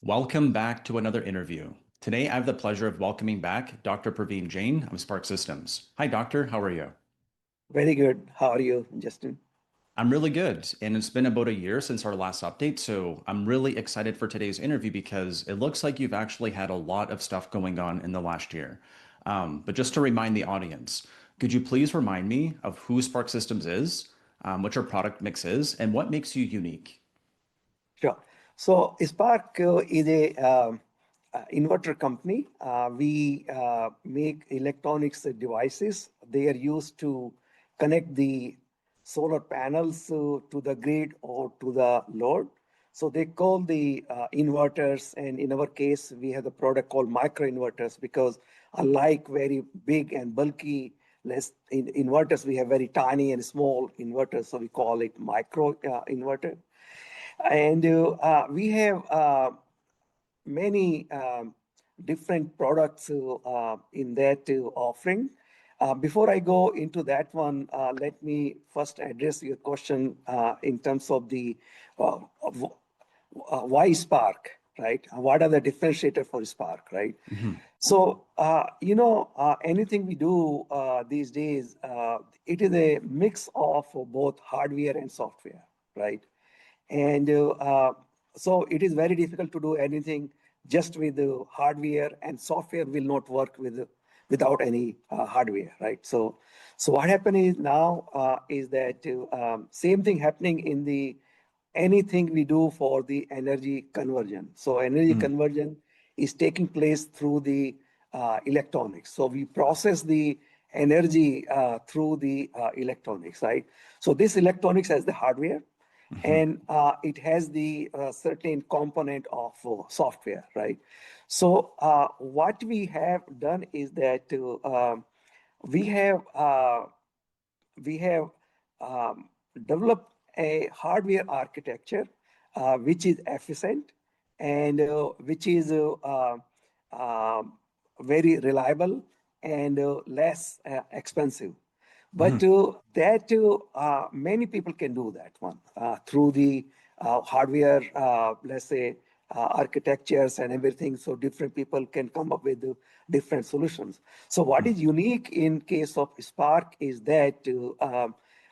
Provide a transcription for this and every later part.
Welcome back to another interview. Today, I have the pleasure of welcoming back Dr. Praveen Jain of Sparq Systems. Hi, Doctor. How are you? Very good. How are you, Justin? I'm really good. And it's been about a year since our last update. So I'm really excited for today's interview because it looks like you've actually had a lot of stuff going on in the last year. But just to remind the audience, could you please remind me of who Sparq Systems is, what your product mix is, and what makes you unique? Sure. So Spark is a inverter company. We make electronics devices. They are used to connect the solar panels to the grid or to the load. So they call the inverters, and in our case, we have a product called microinverters because unlike very big and bulky less inverters, we have very tiny and small inverters. So we call it micro inverter. And we have many different products in that offering. Before I go into that one, let me first address your question in terms of the why Spark, right? What are the differentiators for Spark, right? Mhm. So, anything we do these days, it is a mix of both hardware and software, right? And so it is very difficult to do anything just with the hardware, and software will not work without any hardware, right? So what happened is now is that same thing happening in the anything we do for the energy conversion. So energy Mm. conversion is taking place through the electronics. So we process the energy through the electronics, right? So this electronics has the hardware, Mhm. and it has the certain component of software, right? So what we have done is that we have uh, we have developed a hardware architecture which is efficient and which is very reliable and less expensive. But Mhm. that many people can do that one through the hardware, let's say, architectures and everything. So different people can come up with different solutions. So what Mm. is unique in case of Spark is that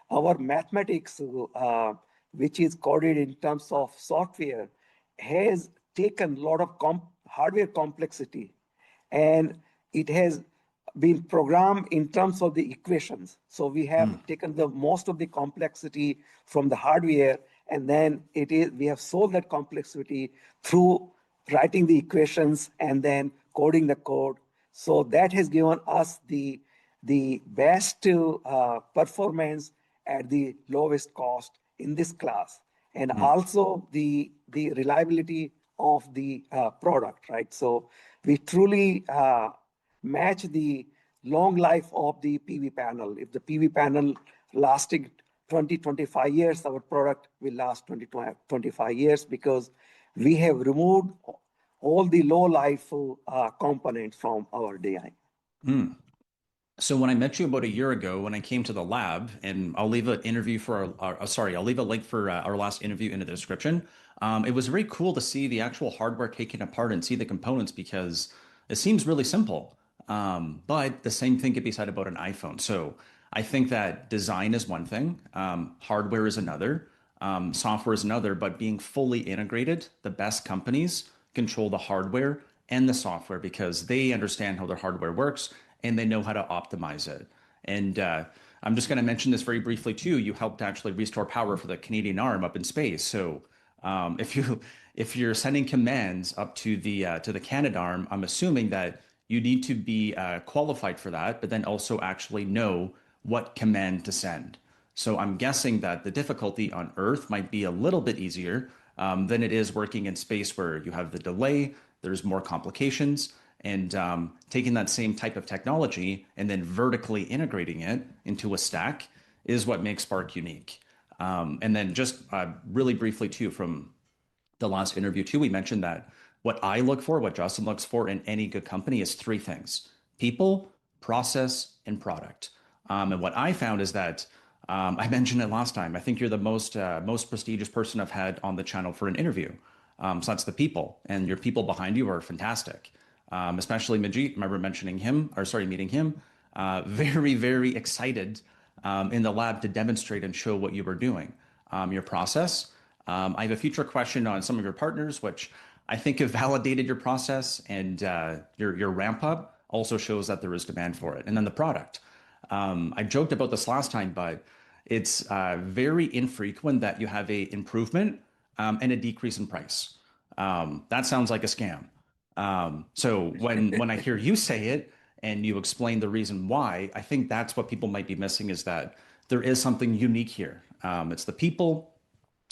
our mathematics, which is coded in terms of software, has taken a lot of hardware complexity, and it has been programmed in terms of the equations. So we have Mm. taken the most of the complexity from the hardware, and then we have solved that complexity through writing the equations and then coding the code. So that has given us the best performance at the lowest cost in this class, and Mm. also the reliability of the product, right? So we truly match the long life of the PV panel. If the PV panel lasting 20, 25 years, our product will last 20, 25 years because we have removed all the low life components from our design. Mm. So when I met you about a year ago, when I came to the lab, and I'll leave an interview for sorry, I'll leave a link for our last interview in the description. It was very cool to see the actual hardware taken apart and see the components because it seems really simple. But the same thing could be said about an iPhone. So I think that design is one thing, hardware is another, software is another, but being fully integrated, the best companies control the hardware and the software because they understand how their hardware works and they know how to optimize it. And I'm just going to mention this very briefly too. You helped actually restore power for the Canadian arm up in space. So if you're sending commands up to the Canadarm, I'm assuming that you need to be qualified for that, but then also actually know what command to send. So I'm guessing that the difficulty on Earth might be a little bit easier than it is working in space where you have the delay, there's more complications, and taking that same type of technology and then vertically integrating it into a stack is what makes Spark unique. And then just really briefly too, from the last interview too, we mentioned that what I look for, what Justin looks for in any good company is three things: people, process, and product. And what I found is that I mentioned it last time. I think you're the most prestigious person I've had on the channel for an interview. So that's the people, and your people behind you are fantastic. Especially Majid, remember mentioning him, or sorry, meeting him. Very, very excited in the lab to demonstrate and show what you were doing, your process. I have a future question on some of your partners, which I think have validated your process, and your ramp up also shows that there is demand for it. And then the product. I joked about this last time, but it's very infrequent that you have a improvement and a decrease in price. That sounds like a scam. So when I hear you say it and you explain the reason why, I think that's what people might be missing, is that there is something unique here. It's the people,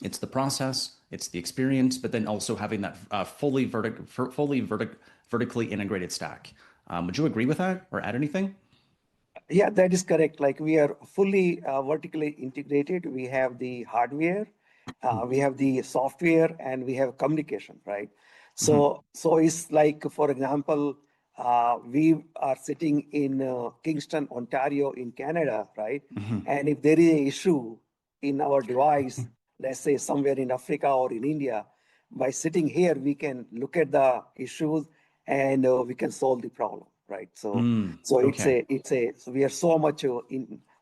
it's the process, it's the experience, but then also having that vertically integrated stack. Would you agree with that or add anything? Yeah, that is correct. Like we are fully vertically integrated. We have the hardware, we have the software, and we have communication, right? Mm-hmm. So it's like, for example, we are sitting in Kingston, Ontario, in Canada, right? Mm-hmm. And if there is an issue in our device, let's say somewhere in Africa or in India, by sitting here, we can look at the issues and we can solve the problem, right? So Okay. so we are so much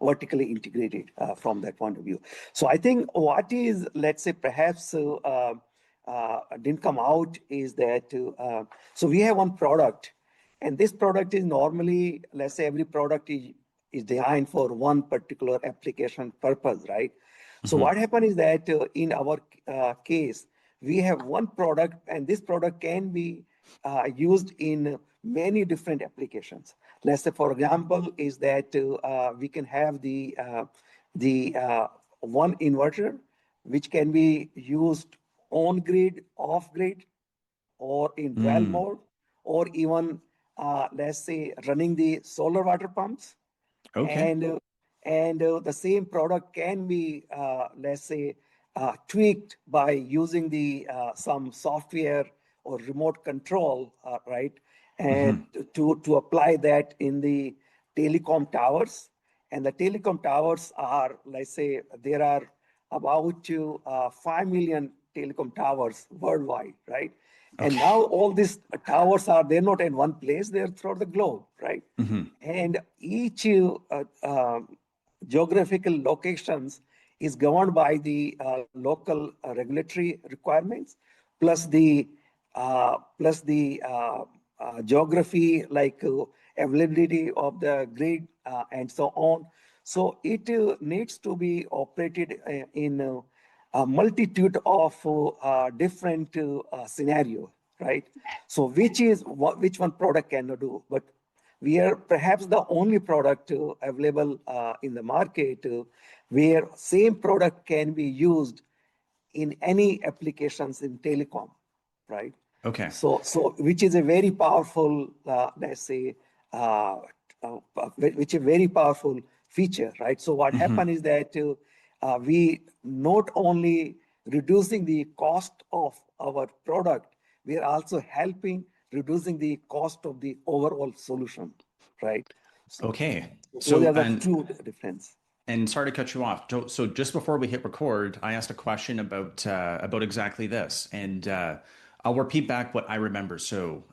vertically integrated from that point of view. So I think what is, let's say, perhaps didn't come out is that so we have one product, and this product is normally, let's say, every product is designed for one particular application purpose, right? So Mm-hmm. what happened is that in our case, we have one product, and this product can be used in many different applications. Let's say, for example, is that we can have the one inverter, which can be used on grid, off grid, or in dual Mm. mode, or even let's say running the solar water pumps, Okay. and the same product can be let's say tweaked by using the some software or remote control, right, and Mm-hmm. to apply that in the telecom towers. And the telecom towers are, let's say, there are about 5 million telecom towers worldwide, right? And Okay. now all these towers are, they're not in one place, they're throughout the globe, right? Mm-hmm. And each geographical locations is governed by the local regulatory requirements, plus the geography, like availability of the grid and so on. So it needs to be operated in a multitude of different scenarios, right? So which one product cannot do? But we are perhaps the only product available in the market where same product can be used in any applications in telecom, right? Okay. So which is a very powerful, let's say, uh, which is a very powerful feature, right? So what Mm-hmm. happened is that we not only reducing the cost of our product, we are also helping reducing the cost of the overall solution, right? So, Okay. those So, are the two difference. and sorry to cut you off. So just before we hit record, I asked a question about exactly this, and I'll repeat back what I remember. So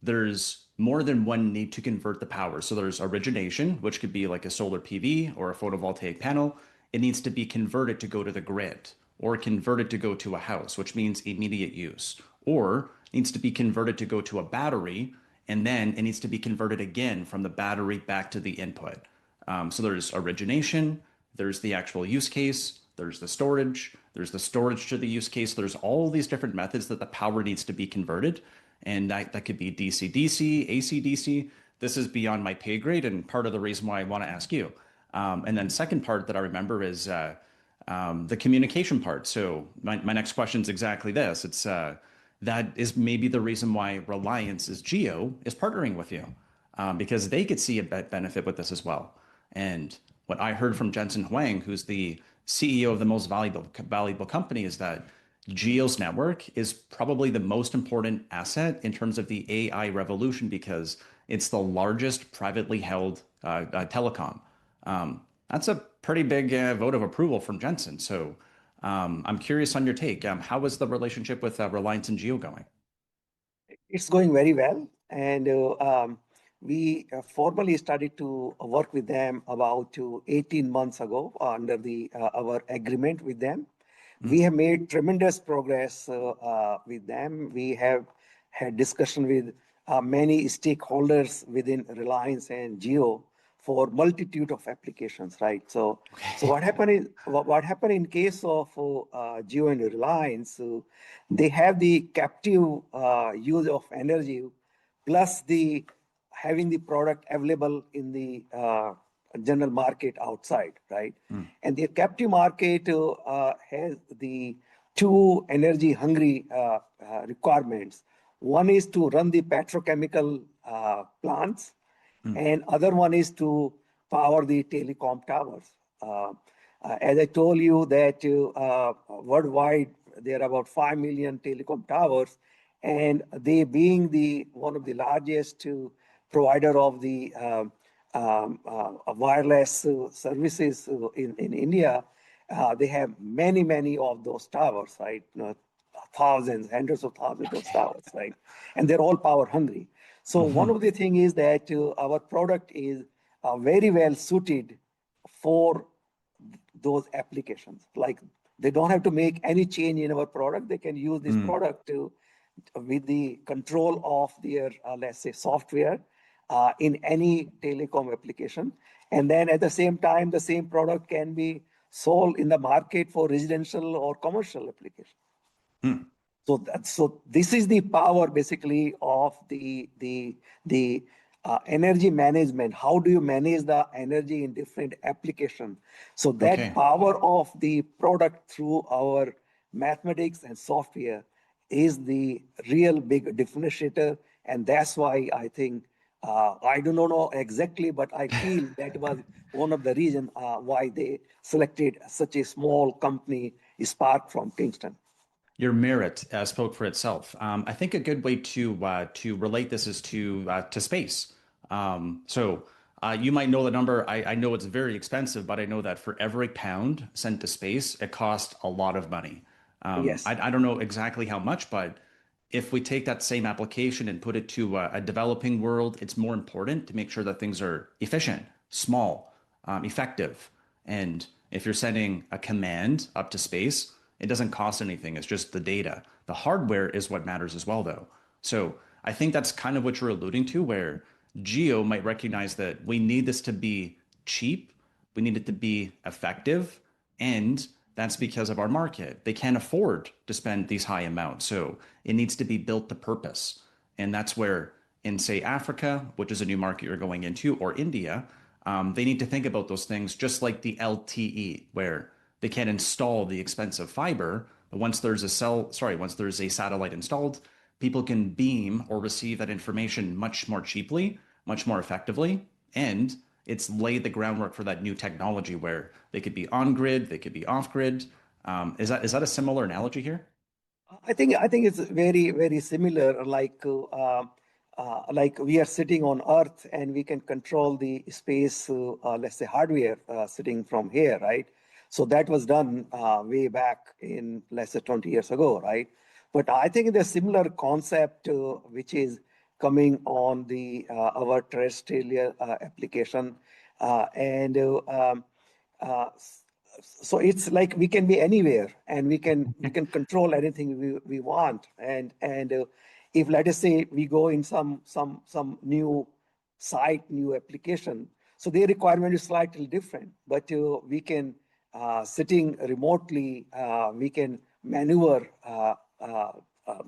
there's more than one need to convert the power. So there's origination, which could be like a solar PV or a photovoltaic panel. It needs to be converted to go to the grid, or converted to go to a house, which means immediate use, or needs to be converted to go to a battery, and then it needs to be converted again from the battery back to the input. So there's origination, there's the actual use case, there's the storage to the use case. There's all these different methods that the power needs to be converted. And that could be DC-DC, AC-DC. This is beyond my pay grade, and part of the reason why I want to ask you. And then second part that I remember is the communication part. So my next question is exactly this. It's that is maybe the reason why Reliance's Jio is partnering with you, because they could see a benefit with this as well. And what I heard from Jensen Huang, who's the CEO of the most valuable company, is that Geo's network is probably the most important asset in terms of the AI revolution, because it's the largest privately held telecom. That's a pretty big vote of approval from Jensen. So I'm curious on your take. How is the relationship with Reliance and Jio going? It's going very well, and we formally started to work with them about 18 months ago under the our agreement with them. We Mm, have made tremendous progress with them. We have had discussion with many stakeholders within Reliance and Jio for multitude of applications, right? So okay. what happened is what happened in case of Jio and Reliance, they have the captive use of energy plus the having the product available in the general market outside, right? Mm, And the captive market has the two energy hungry requirements. One is to run the petrochemical plants, mm, and other one is to power the telecom towers. Uh, as I told you that worldwide there are about 5 million telecom towers, and they being the one of the largest provider of the wireless services in India, they have many of those towers, right? Thousands, hundreds of thousands of okay. towers, right? And they're all power hungry. So one Hmm. of the thing is that our product is very well suited for those applications. Like they don't have to make any change in our product. They can use this Mm, product to with the control of their, let's say, software in any telecom application. And then at the same time, the same product can be sold in the market for residential or commercial application. mm. So this is the power basically of the energy management. How do you manage the energy in different applications? So that Okay. power of the product through our mathematics and software is the real big differentiator, and that's why I think I do not know exactly, but I feel that was one of the reasons why they selected such a small company, Spark from Kingston. Your merit spoke for itself. I think a good way to relate this is to space. You might know the number. I know it's very expensive, but I know that for every pound sent to space, it costs a lot of money. Yes. I don't know exactly how much, but if we take that same application and put it to a developing world, it's more important to make sure that things are efficient, small, effective. And if you're sending a command up to space, it doesn't cost anything. It's just the data. The hardware is what matters as well, though. So I think that's kind of what you're alluding to, where Geo might recognize that we need this to be cheap, we need it to be effective, and that's because of our market. They can't afford to spend these high amounts. So it needs to be built to purpose. And that's where, in say, Africa, which is a new market you're going into, or India, they need to think about those things just like the LTE, where they can install the expensive fiber, but once there's a satellite installed, people can beam or receive that information much more cheaply, much more effectively, and it's laid the groundwork for that new technology where they could be on grid, they could be off grid. Is that a similar analogy here? I think it's very similar. Like we are sitting on Earth and we can control the space, let's say hardware sitting from here, right? So that was done way back in let's say 20 years ago, right? But I think the similar concept which is coming on the our terrestrial application and uh, so it's like we can be anywhere and we can control anything we want and if let us say we go in some new site new application, so their requirement is slightly different, but we can sitting remotely we can maneuver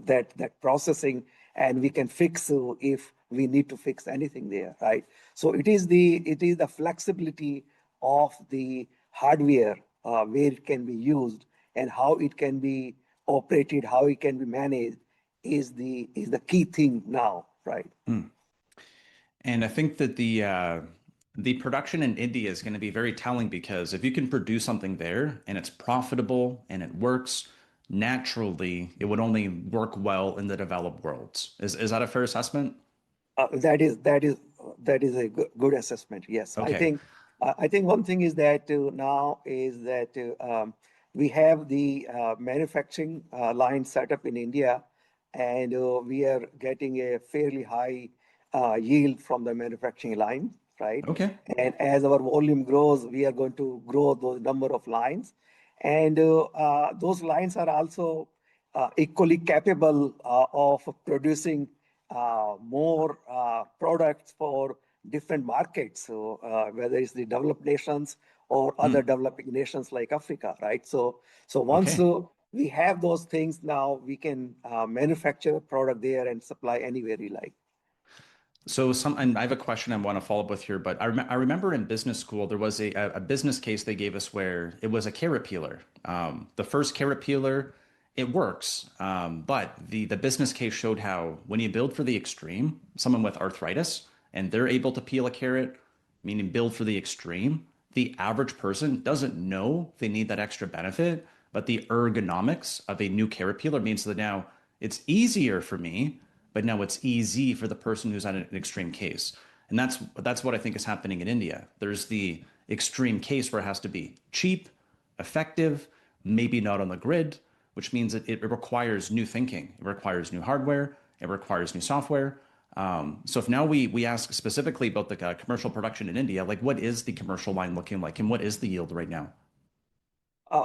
that processing, and we can fix if we need to fix anything there, right? So it is the flexibility of the hardware where it can be used and how it can be operated, how it can be managed is the key thing now, right? Hmm. And I think that the production in India is going to be very telling because if you can produce something there and it's profitable and it works, naturally it would only work well in the developed worlds. Is that a fair assessment? That is a good assessment. Yes, I Okay. think I think one thing is that now is that we have the manufacturing line set up in India, and we are getting a fairly high yield from the manufacturing line, right? Okay. And as our volume grows, we are going to grow those number of lines. And those lines are also equally capable of producing more products for different markets. So whether it's the developed nations or other Hmm. developing nations like Africa, right? So once Okay. we have those things, now we can manufacture a product there and supply anywhere we like. So and I have a question I want to follow up with here, but I remember in business school there was a business case they gave us where it was a carrot peeler. The first carrot peeler, it works, but the business case showed how when you build for the extreme, someone with arthritis, and they're able to peel a carrot, meaning build for the extreme, the average person doesn't know they need that extra benefit, but the ergonomics of a new carrot peeler means that now it's easier for me, but now it's easy for the person who's at an extreme case. And that's what I think is happening in India. There's the extreme case where it has to be cheap, effective, maybe not on the grid, which means that it requires new thinking. It requires new hardware. It requires new software. So if now we ask specifically about the commercial production in India, like what is the commercial line looking like, and what is the yield right now?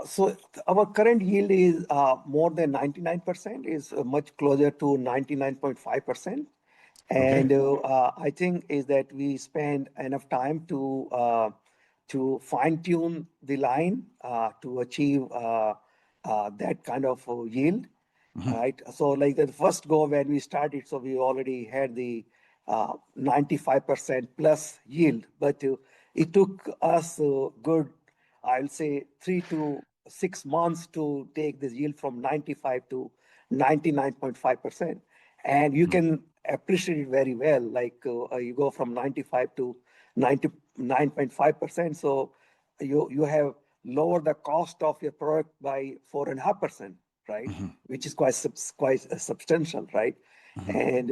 So our current yield is more than 99%, is much closer to 99.5%. And Okay. I think is that we spend enough time to fine tune the line to achieve that kind of yield, Hmm. right? So like the first go when we started, so we already had the 95% plus yield, but it took us good, I'll say 3 to 6 months to take this yield from 95 to 99.5%. And you can appreciate it very well. Like you go from 95 to 99.5%. So you have lowered the cost of your product by 4.5%, right? Hmm. Which is quite substantial, right? Hmm. And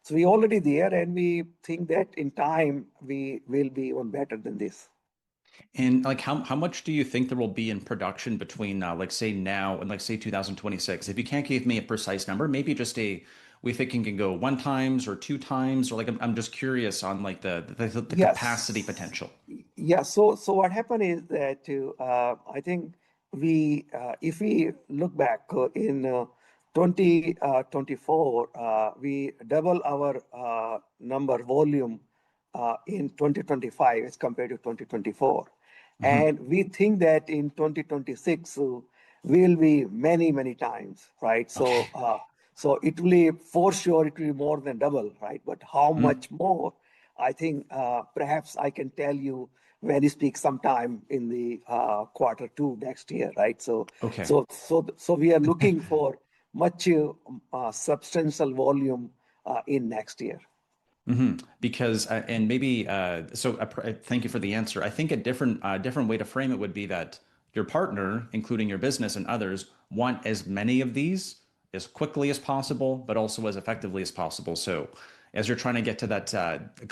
so we already there, and we think that in time we will be even better than this. And like how much do you think there will be in production between like say now and like say 2026? If you can't give me a precise number, maybe just we think it can go one times or two times, or like I'm just curious on like the capacity Yes. potential. Yeah. So what happened is that I think we, if we look back in 2024, we double our number volume in 2025 as compared to 2024. Hmm. And we think that in 2026 will be many, many times, right? Okay. So it will be, for sure, it will be more than double, right? But how Mhm. much more? I think perhaps I can tell you when you speak sometime in the Q2 next year, right? So, Okay. so we are looking for much substantial volume in next year. Because and maybe thank you for the answer. I think a different way to frame it would be that your partner, including your business and others, want as many of these as quickly as possible, but also as effectively as possible. So as you're trying to get to that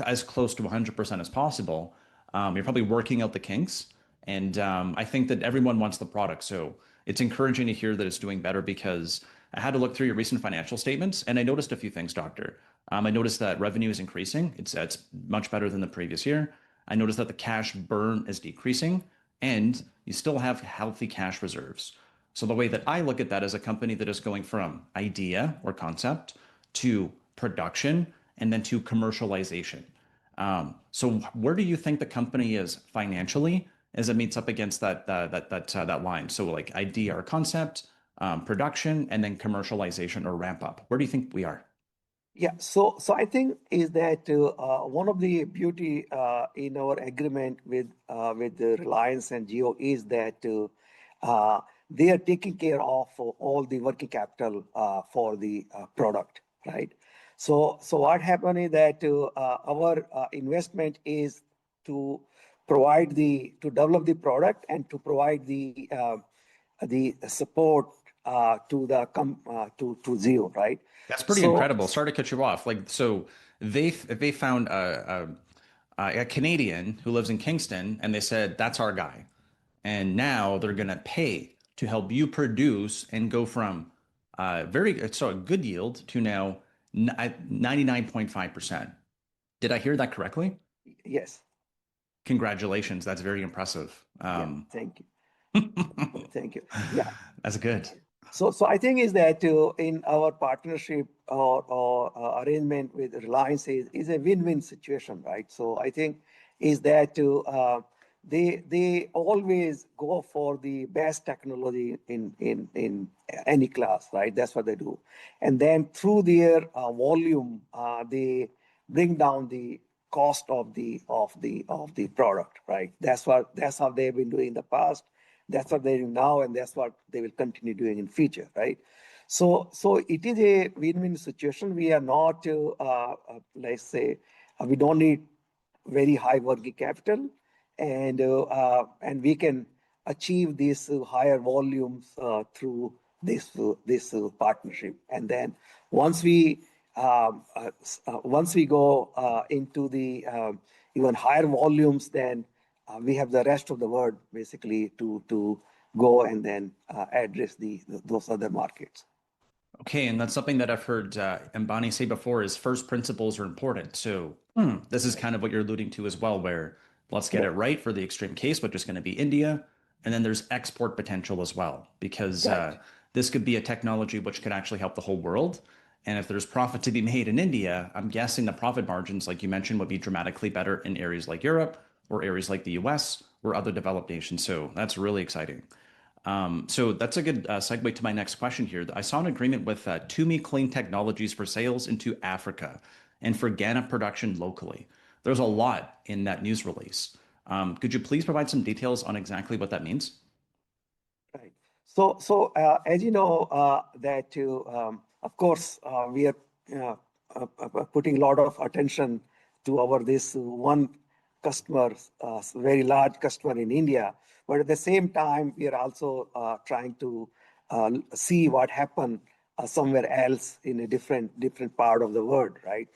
as close to 100% as possible, you're probably working out the kinks. And I think that everyone wants the product. So it's encouraging to hear that it's doing better because I had to look through your recent financial statements and I noticed a few things, Doctor. I noticed that revenue is increasing. It's much better than the previous year. I noticed that the cash burn is decreasing and you still have healthy cash reserves. So the way that I look at that as a company that is going from idea or concept to production and then to commercialization. So where do you think the company is financially as it meets up against that line? So like idea or concept, production, and then commercialization or ramp up. Where do you think we are? Yeah, so I think is that one of the beauty in our agreement with the Reliance and Jio is that they are taking care of all the working capital for the product, right? So what happened is that our investment is to to develop the product and to provide the support to Jio, right? That's pretty So incredible. Sorry to cut you off. Like, so they found a Canadian who lives in Kingston, and they said that's our guy. and now they're going to pay to help you produce and go from a good yield to now 99.5%. Did I hear that correctly? Yes. Congratulations. That's very impressive. Yeah. Thank you. Thank you. Yeah. That's good. So I think is that in our partnership or arrangement with Reliance is a win-win situation, right? So I think is that they always go for the best technology in any class, right? That's what they do, and then through their volume, they bring down the cost of the product, right? That's how they've been doing in the past. That's what they're doing now, and that's what they will continue doing in future, right? So it is a win-win situation. We are not, let's say, we don't need very high working capital, and we can achieve these higher volumes through this partnership. And then once we go into the even higher volumes, then we have the rest of the world basically to go and then address those other markets. Okay, and that's something that I've heard Ambani say before is first principles are important. So this is kind of what you're alluding to as well, where let's get it right for the extreme case, which is going to be India. And then there's export potential as well, because this could be a technology which could actually help the whole world. And if there's profit to be made in India, I'm guessing the profit margins, like you mentioned, would be dramatically better in areas like Europe or areas like the US or other developed nations. So that's really exciting. So that's a good segue to my next question here. I saw an agreement with Tumi Clean Technologies for sales into Africa and for Ghana production locally. There's a lot in that news release. Could you please provide some details on exactly what that means? Right. So as you know, that of course we are putting a lot of attention to this one customer, very large customer in India. But at the same time, we are also trying to see what happened somewhere else in a different part of the world, right?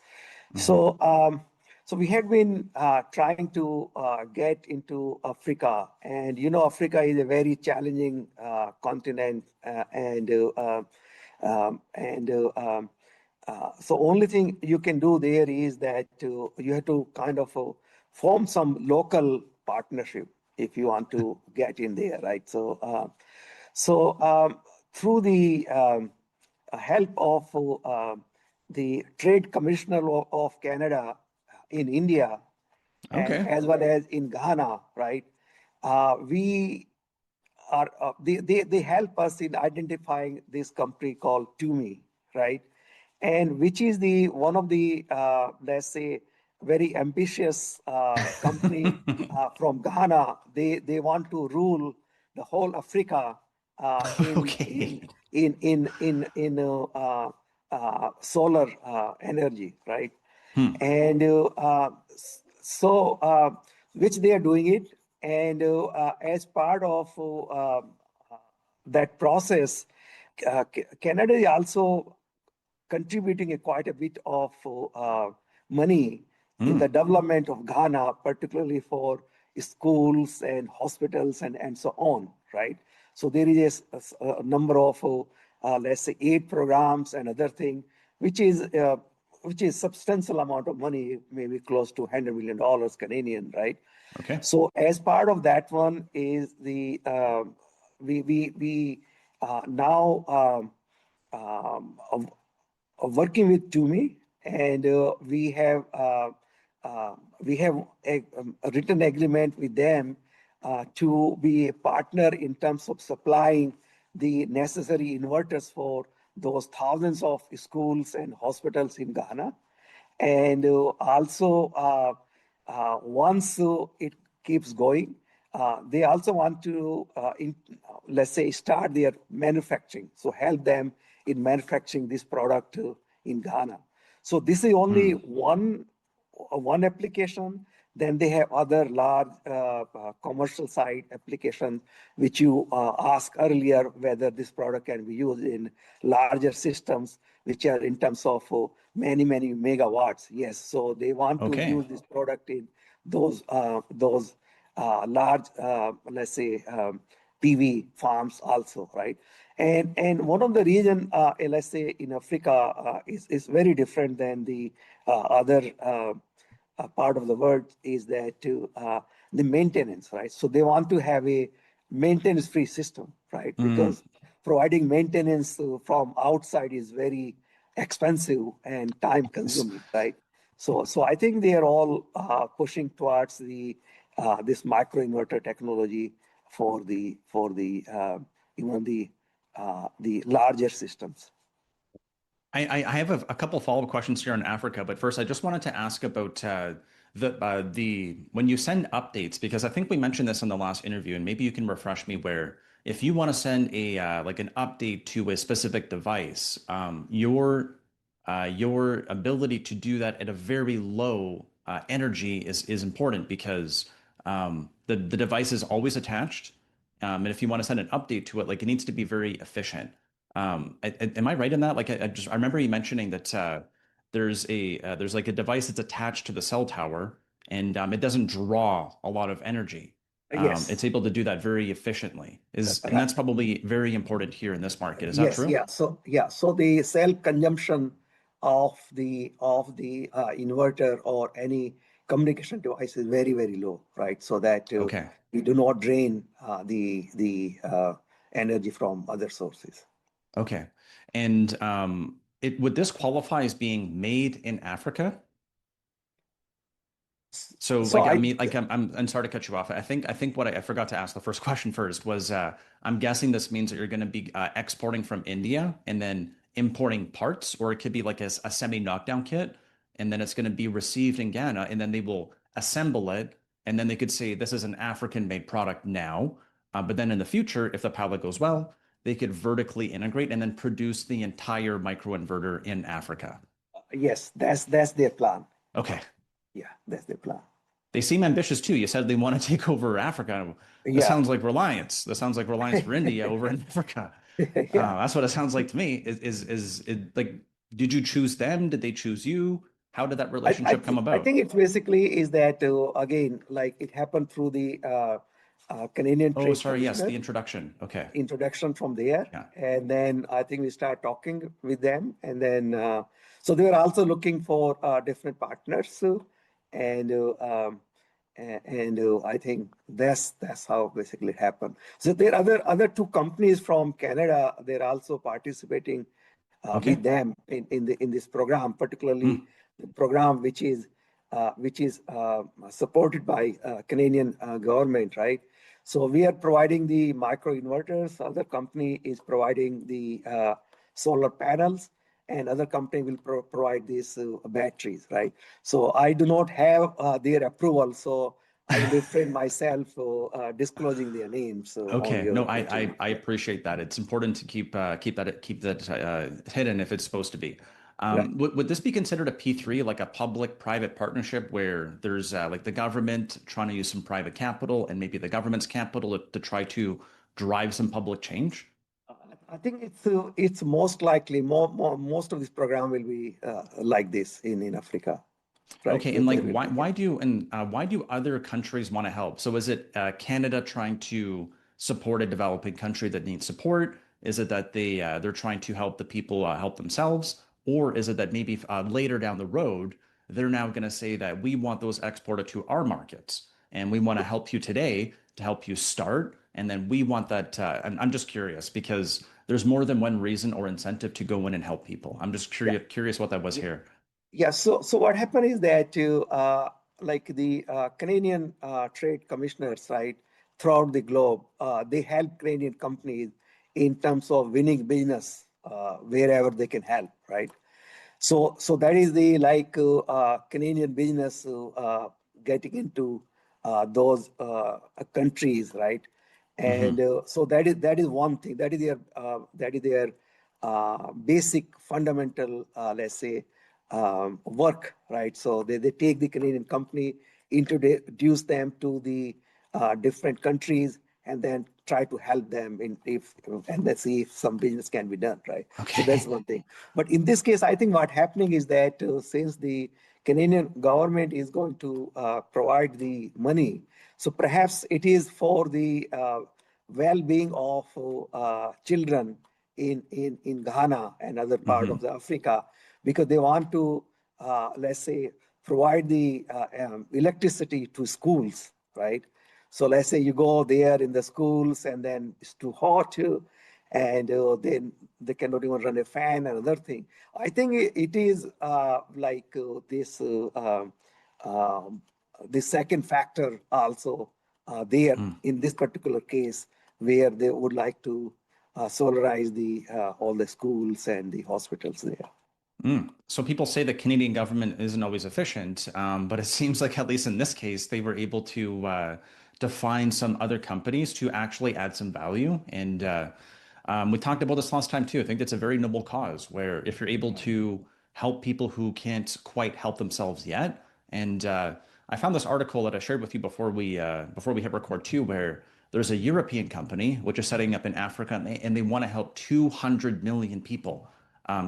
Mm-hmm. So we had been trying to get into Africa, and you know, Africa is a very challenging continent, so only thing you can do there is that you have to kind of form some local partnership if you want to get in there, right? So through the help of the Trade Commissioner of Canada in India, and as well as in Ghana, right? We are they help us in identifying this company called Tumi, right? And which is one of the let's say very ambitious company from Ghana. They want to rule the whole Africa in solar energy, right? And so which they are doing it, and as part of that process, Canada is also contributing quite a bit of money in the development of Ghana, particularly for schools and hospitals and so on, right? So there is a number of, let's say, aid programs and other things, which is substantial amount of money, maybe close to $100 million Canadian, right? Okay. So as part of that one is we now working with Tumi, and we have a written agreement with them to be a partner in terms of supplying the necessary inverters for those thousands of schools and hospitals in Ghana. And also, once it keeps going, they also want to, let's say, start their manufacturing. So help them in manufacturing this product in Ghana. So this is only one application. Then they have other large commercial side application, which you asked earlier whether this product can be used in larger systems, which are in terms of many megawatts. Yes, so they want to use this product in those large, let's say, PV farms also, right? And one of the region, let's say in Africa, is very different than the other part of the world is that the maintenance, right? So they want to have a maintenance-free system, right? Mm. Because providing maintenance from outside is very expensive and time-consuming, right? So I think they are all pushing towards the this microinverter technology for even the larger systems. I have a couple follow-up questions here on Africa, but first I just wanted to ask about the when you send updates, because I think we mentioned this in the last interview, and maybe you can refresh me where if you want to send a like an update to a specific device, your ability to do that at a very low energy is important because the device is always attached, and if you want to send an update to it, like it needs to be very efficient. Am I right in that? Like I remember you mentioning that there's like a device that's attached to the cell tower, and it doesn't draw a lot of energy. Yes, It's able to do that very efficiently. And right. that's probably very important here in this market. Is that Yes, true? yeah. So the cell consumption of the inverter or any communication device is very, very low, right? So that Okay. we do not drain the energy from other sources. Okay. And it would this qualify as being made in Africa? So So like I I mean like I'm sorry to cut you off. I think what I forgot to ask the first question first was I'm guessing this means that you're going to be exporting from India and then importing parts, or it could be like a semi knockdown kit, and then it's going to be received in Ghana, and then they will assemble it, and then they could say this is an African made product now, but then in the future, if the pilot goes well, they could vertically integrate and then produce the entire microinverter in Africa. yes, that's their plan. Okay. Yeah, that's their plan. They seem ambitious too. You said they want to take over Africa. This Yeah, sounds like Reliance. This sounds like Reliance for India over in Africa. yeah. That's what it sounds like to me. Is it like, did you choose them? Did they choose you? How did that relationship come I about? think it's basically is that again, like it happened through the Canadian Oh, Trade sorry. Yes, Commissioner the introduction. Okay. introduction from there, Yeah. and then I think we start talking with them, and then so they were also looking for different partners, and I think that's how basically it happened. So there are other two companies from Canada. They're also participating with Okay. them in this program, particularly Hmm. the program which is supported by Canadian government, right? So we are providing the microinverters. Other company is providing the solar panels, and other company will provide these batteries, right? So I do not have their approval, so I will refrain myself disclosing their names on Okay. No, your I, interview. I I appreciate that. It's important to keep that hidden if it's supposed to be. Right. Would this be considered a P3, like a public-private partnership where there's like the government trying to use some private capital and maybe the government's capital to try to drive some public change? I think it's most likely most of this program will be like this in Africa, right? Okay, and That like there will be, yeah. why do other countries want to help? So is it Canada trying to support a developing country that needs support? Is it that they're trying to help the people help themselves, or is it that maybe later down the road they're now going to say that we want those exported to our markets and we want to help you today to help you start, and then we want that. And I'm just curious because there's more than one reason or incentive to go in and help people. I'm just Yeah. curious what that was here. Yeah, so what happened is that like the Canadian trade commissioners, right, throughout the globe, they help Canadian companies in terms of winning business wherever they can help, right? So that is the like Canadian business getting into those countries, right? And Hmm. so that is one thing. That is their basic fundamental, let's say, work, right? So they take the Canadian company, introduce them to the different countries, and then try to help them in if and let's see if some business can be done, right? So that's Okay. one thing. But in this case, I think what happening is that since the Canadian government is going to provide the money, So perhaps it is for the well-being of children in Ghana and other part of the Africa, because they want to, let's say, provide the electricity to schools, right? So let's say you go there in the schools and then it's too hot, and then they cannot even run a fan and other thing. I think it is like the second factor also there in this particular case, where they would like to solarize all the schools and the hospitals there. So people say the Canadian government isn't always efficient, but it seems like at least in this case, they were able to find some other companies to actually add some value. And we talked about this last time too. I think that's a very noble cause where if you're able to help people who can't quite help themselves yet. And I found this article that I shared with you before we hit record too, where there's a European company which is setting up in Africa, and they want to help 200 million people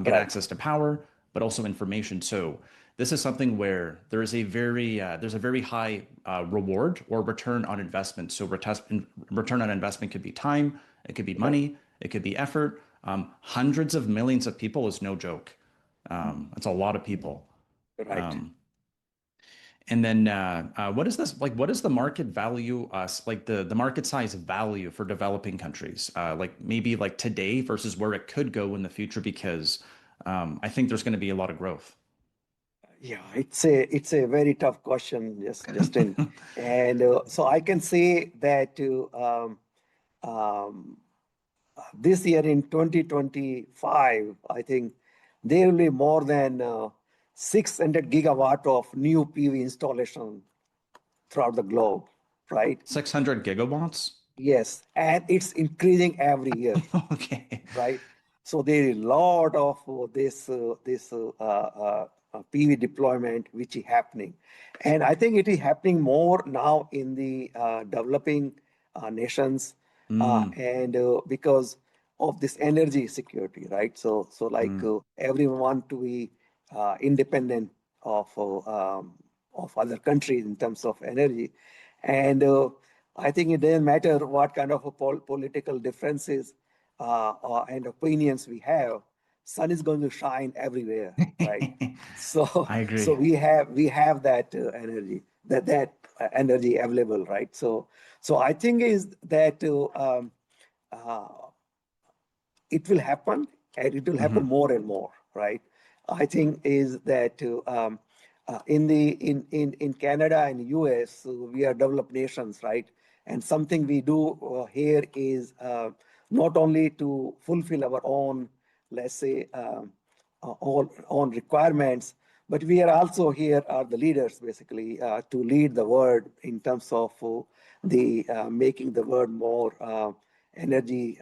get access to power, but also information. So this is something where there is there's a very high reward or return on investment. So return on investment could be time, it could be money, it could be effort. Hundreds of millions of people is no joke. That's a lot of people. Right. And then what is this like? What is the market value? Like the market size value for developing countries? Like maybe like today versus where it could go in the future, because I think there's going to be a lot of growth. Yeah, it's a very tough question, Justin. And so I can say that this year in 2025, I think there will be more than 600 gigawatt of new PV installation throughout the globe, right? 600 gigawatts? Yes, and it's increasing every year, Okay. right? So there is a lot of this PV deployment which is happening, and I think it is happening more now in the developing nations, and because of this energy security, right? So like everyone want to be independent of other countries in terms of energy, and I think it doesn't matter what kind of a political differences and opinions we have. Sun is going to shine everywhere, right? So I so agree. we have that that energy available, right? So I think is that uh, it will happen, and it will happen more and more, right? I think is that in Canada and US, we are developed nations, right? And something we do here is not only to fulfill our own, let's say, own requirements, but we are also here are the leaders, basically, to lead the world in terms of the making the world more energy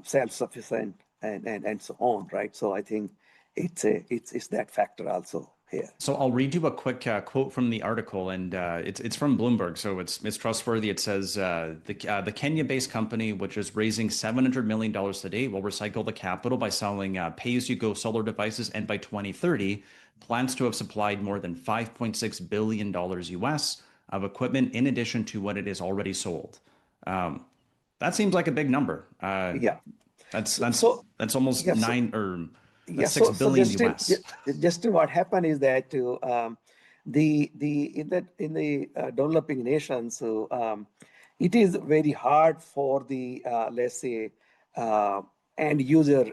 self-sufficient and so on, right? So I think it's that factor also here. So I'll read you a quick quote from the article, and it's from Bloomberg, so it's trustworthy. It says the Kenya-based company, which is raising $700 million today, will recycle the capital by selling pay-as-you-go solar devices, and by 2030, plans to have supplied more than $5.6 billion US of equipment in addition to what it is already sold. That seems like a big number. Yeah. That's So, that's so that's almost yeah, so nine or yeah, that's six so billion Justin, US. Justin, what happened is that the in the developing nations, it is very hard for the let's say uh, end user,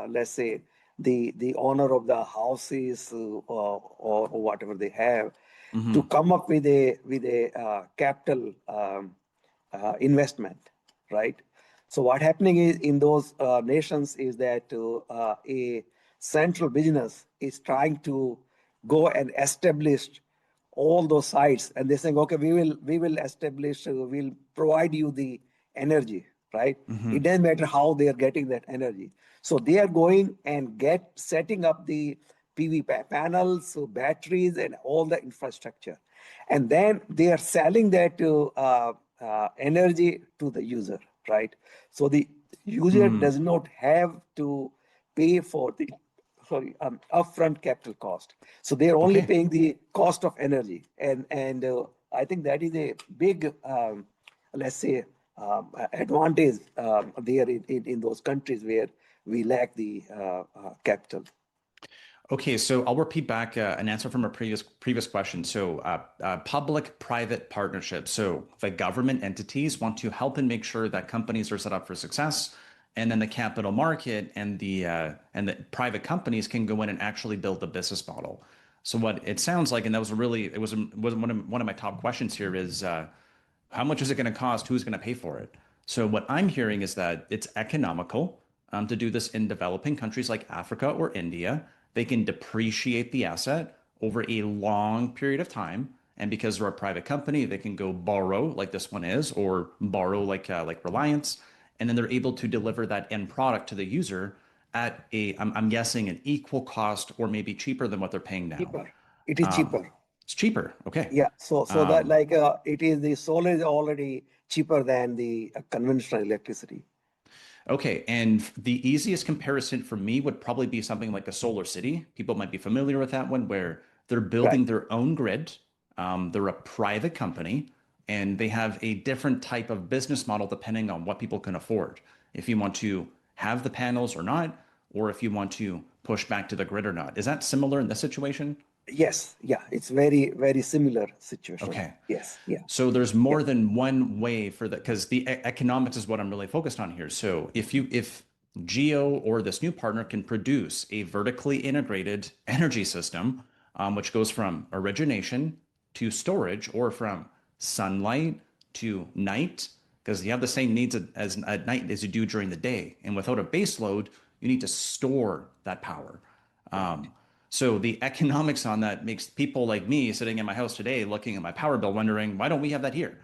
let's say the owner of the houses or whatever they have, to Hmm. come up with a capital investment, right? So what happening is in those nations is that a central business is trying to go and establish all those sites, and they're saying, okay, we will establish, we'll provide you the energy, right? It Hmm. doesn't matter how they are getting that energy. So they are going and setting up the PV panels, so batteries, and all the infrastructure, and then they are selling that energy to the user, right? So the user Mm. does not have to pay for the upfront capital cost. So they're only Okay. paying the cost of energy, and I think that is a big, let's say, advantage there in those countries where we lack the capital. Okay, so I'll repeat back an answer from a previous question. So, public-private partnerships. So, the government entities want to help and make sure that companies are set up for success, and then the capital market and the private companies can go in and actually build the business model. So, what it sounds like, and that was was one of my top questions here is how much is it going to cost? Who's going to pay for it? So what I'm hearing is that it's economical to do this in developing countries like Africa or India. They can depreciate the asset over a long period of time, and because they're a private company, they can go borrow like this one is, or borrow like Reliance, and then they're able to deliver that end product to the user at I'm guessing an equal cost or maybe cheaper than what they're paying now. Cheaper. It is cheaper. It's cheaper. Okay. Yeah. So that like it is the solar is already cheaper than the conventional electricity. Okay, and the easiest comparison for me would probably be something like a SolarCity. People might be familiar with that one, where they're Right. building their own grid. They're a private company, and they have a different type of business model depending on what people can afford. If you want to have the panels or not, or if you want to push back to the grid or not. Is that similar in this situation? Yes. Yeah. It's very, very similar situation. Okay. Yes. Yeah. So there's Yeah. more than one way for that because the economics is what I'm really focused on here. So if Geo or this new partner can produce a vertically integrated energy system, which goes from origination to storage or from sunlight to night, because you have the same needs as at night as you do during the day. And without a base load, you need to store that power. Right. So the economics on that makes people like me sitting in my house today looking at my power bill wondering, why don't we have that here?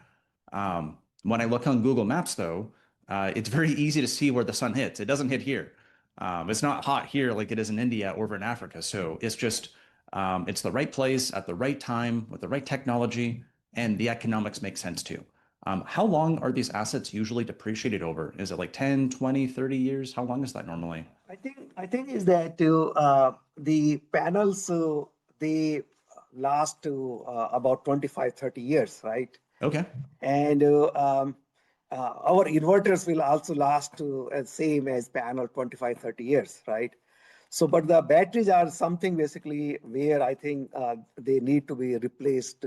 When I look on Google Maps, though, it's very easy to see where the sun hits. It doesn't hit here. It's not hot here like it is in India or over in Africa. So it's just, it's the right place at the right time with the right technology, and the economics make sense too. How long are these assets usually depreciated over? Is it like 10, 20, 30 years? How long is that normally? I think is that the panels they last to about 25, 30 years, right? Okay. And our inverters will also last to same as panel 25, 30 years, right? So, but the batteries are something basically where I think they need to be replaced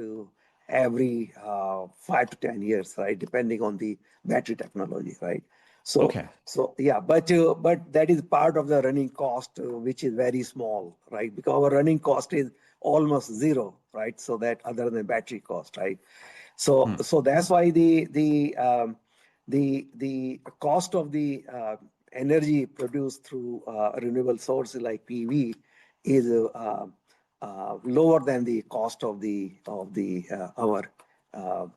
every 5 to 10 years, right? Depending on the battery technology, right? So, Okay. so yeah, but that is part of the running cost, which is very small, right? Because our running cost is almost zero, right? So that other than battery cost, right? Hmm. So that's why the cost of the energy produced through renewable sources like PV is lower than the cost of the our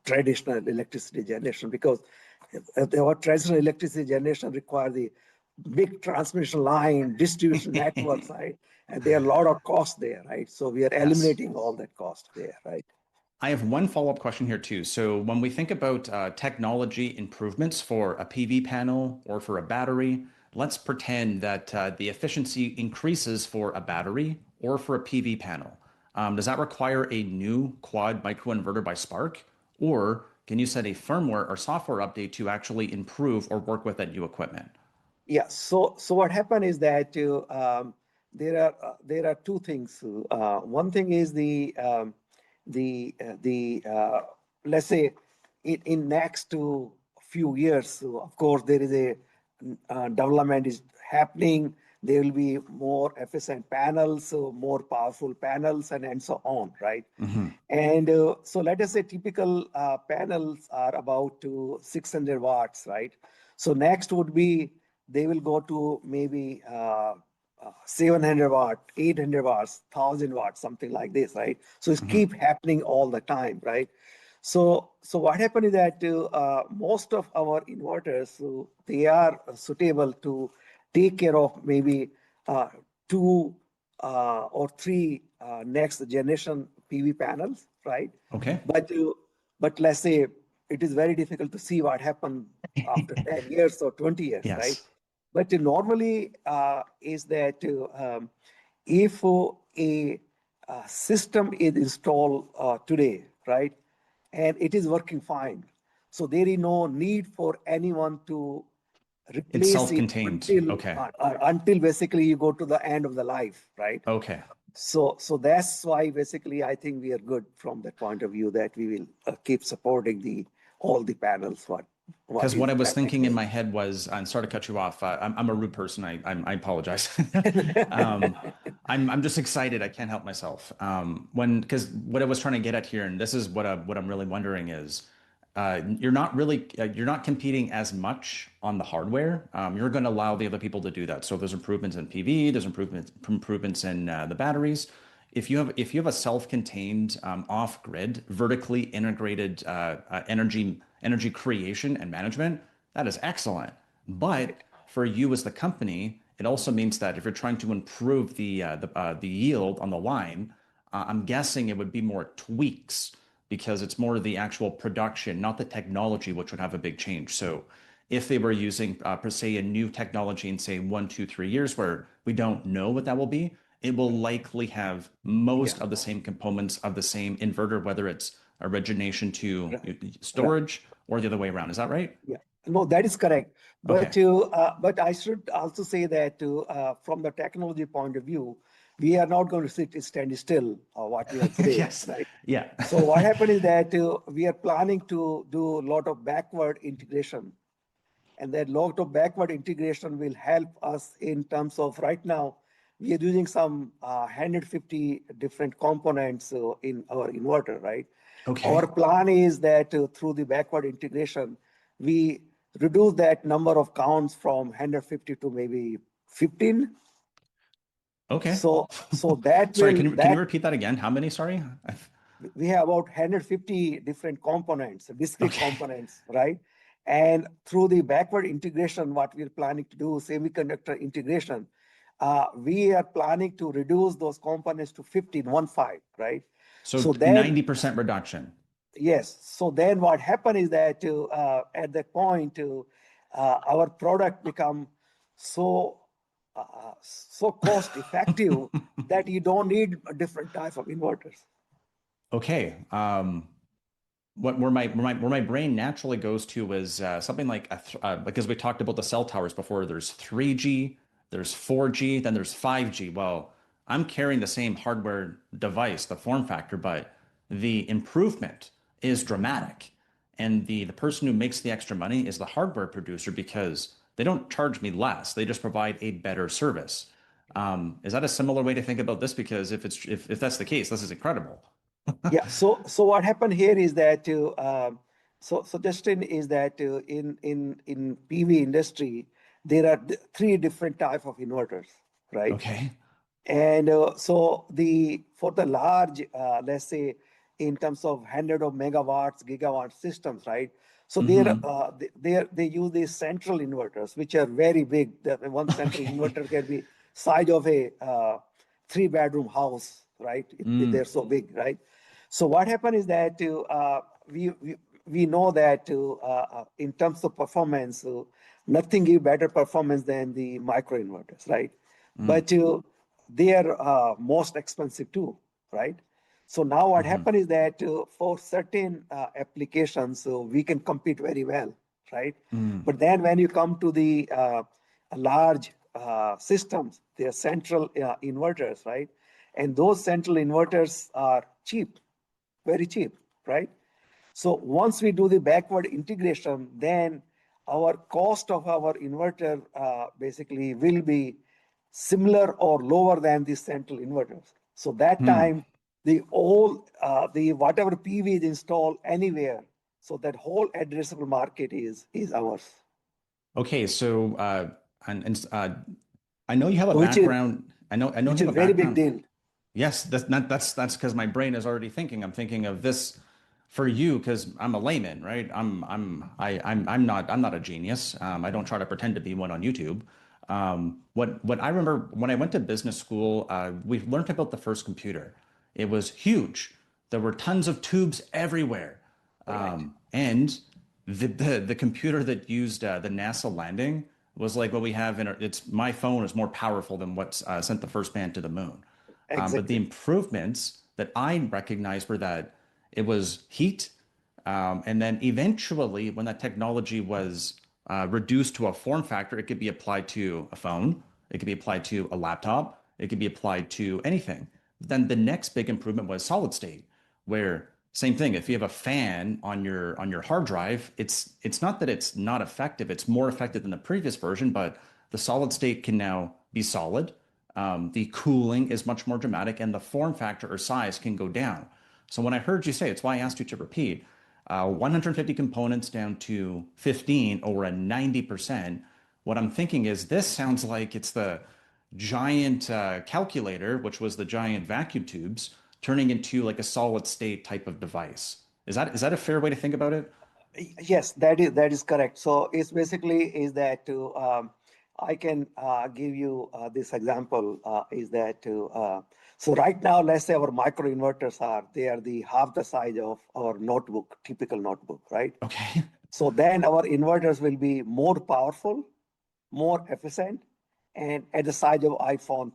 traditional electricity generation, because our traditional electricity generation require the big transmission line, distribution networks, right? And there are a lot of costs there, right? So we are Yes. eliminating all that cost there, right? I have one follow-up question here too. So when we think about technology improvements for a PV panel or for a battery, let's pretend that the efficiency increases for a battery or for a PV panel. Does that require a new quad microinverter by Spark, or can you set a firmware or software update to actually improve or work with that new equipment? Yeah. So what happened is that there are two things. One thing is the let's say in next to few years, so of course there is a development is happening. There will be more efficient panels, so more powerful panels, and so on, right? Hmm. And so let us say typical panels are about 600 watts, right? So next would be they will go to maybe 700 watt, 800 watts, 1000 watts, something like this, right? So it's Hmm. keep happening all the time, right? So what happened is that most of our inverters, so they are suitable to take care of maybe two or three next generation PV panels, right? Okay. But but let's say it is very difficult to see what happened after 10 years or 20 years, right? Yes. But normally is that if a system is installed today, right? and it is working fine. So there is no need for anyone to It's replace it self-contained. until Okay. until basically you go to the end of the life, right? Okay. So that's why basically I think we are good from that point of view that we will keep supporting the all the panels what Because is what I was thinking in practical. my head was, and sorry to cut you off. I'm a rude person. I apologize. um, I'm just excited. I can't help myself. Because what I was trying to get at here, and this is what I'm really wondering is, you're not competing as much on the hardware. You're going to allow the other people to do that. So there's improvements in PV. There's improvements in the batteries. If you have a self-contained, off-grid, vertically integrated energy creation and management, that is excellent. But Right. for you as the company, it also means that if you're trying to improve the yield on the line, I'm guessing it would be more tweaks because it's more the actual production, not the technology, which would have a big change. So if they were using, per se, a new technology in say 1, 2, 3 years, where we don't know what that will be, it will likely have Yeah. most of the same components of the same inverter, whether it's origination to Right. Right. storage or the other way around. Is that right? Yeah. No, that is correct. Okay. But I should also say that from the technology point of view, we are not going to stand still what we are today, Yes. right? Yeah. So what happened is that we are planning to do a lot of backward integration, and that lot of backward integration will help us in terms of right now we are using some 150 different components in our inverter, right? Our Okay. plan is that through the backward integration, we reduce that number of counts from 150 to maybe 15. Okay. So that Sorry, will can you that repeat that again? How many? Sorry. we have about 150 different components, discrete Okay. components, right? And through the backward integration, what we're planning to do, semiconductor integration, we are planning to reduce those components to 15, 1.5, right? So So then 90% reduction. yes. So then what happened is that at that point, our product become so so cost effective that you don't need a different type of inverters. Okay. Where my brain naturally goes to is something like because we talked about the cell towers before. There's 3G, there's 4G, then there's 5G. Well, I'm carrying the same hardware device, the form factor, but the improvement is dramatic. And the person who makes the extra money is the hardware producer because they don't charge me less. They just provide a better service. Is that a similar way to think about this? Because if that's the case, this is incredible. Yeah. So what happened here is that so Justin is that in PV industry there are three different type of inverters, right? Okay. And so the for the large, let's say in terms of hundred of megawatts, gigawatt systems, right? So Hmm. they use these central inverters, which are very big. The one central Okay. inverter can be size of a three-bedroom house, right? They're Mm, so big, right? So what happened is that we know that in terms of performance, nothing give better performance than the microinverters, right? mm, But they are most expensive too, right? So now what hmm. happened is that for certain applications, we can compete very well, right? Mm. But then when you come to the large systems, they are central inverters, right? And those central inverters are cheap, very cheap, right? So once we do the backward integration, then our cost of our inverter basically will be similar or lower than the central inverters. So that Hmm. time, the whatever PV is installed anywhere, so that whole addressable market is ours, Okay, so I know you have a which is background. I know you which have is a very big background. deal. Yes, that's because my brain is already thinking. I'm thinking of this for you because I'm a layman, right? I'm not a genius. I don't try to pretend to be one on YouTube. What I remember when I went to business school, we learned about the first computer. It was huge. There were tons of tubes everywhere, Right. and the computer that used the NASA landing was like what we have in our, it's my phone is more powerful than what sent the first man to the moon. But the Exactly. improvements that I recognized were that it was heat, And then eventually, when that technology was reduced to a form factor, it could be applied to a phone, it could be applied to a laptop, it could be applied to anything. Then the next big improvement was solid state, where same thing. If you have a fan on your hard drive, it's not that it's not effective. It's more effective than the previous version, but the solid state can now be solid. The cooling is much more dramatic, and the form factor or size can go down. So when I heard you say, it's why I asked you to repeat, 150 components down to 15 or a 90%. What I'm thinking is this sounds like it's the giant calculator, which was the giant vacuum tubes, turning into like a solid state type of device. Is that a fair way to think about it? Yes, that is correct. So it's basically is that I can give you this example is that so right now, let's say our microinverters are the half the size of our notebook, typical notebook, right? Okay. So then our inverters will be more powerful, more efficient, and at the size of iPhone.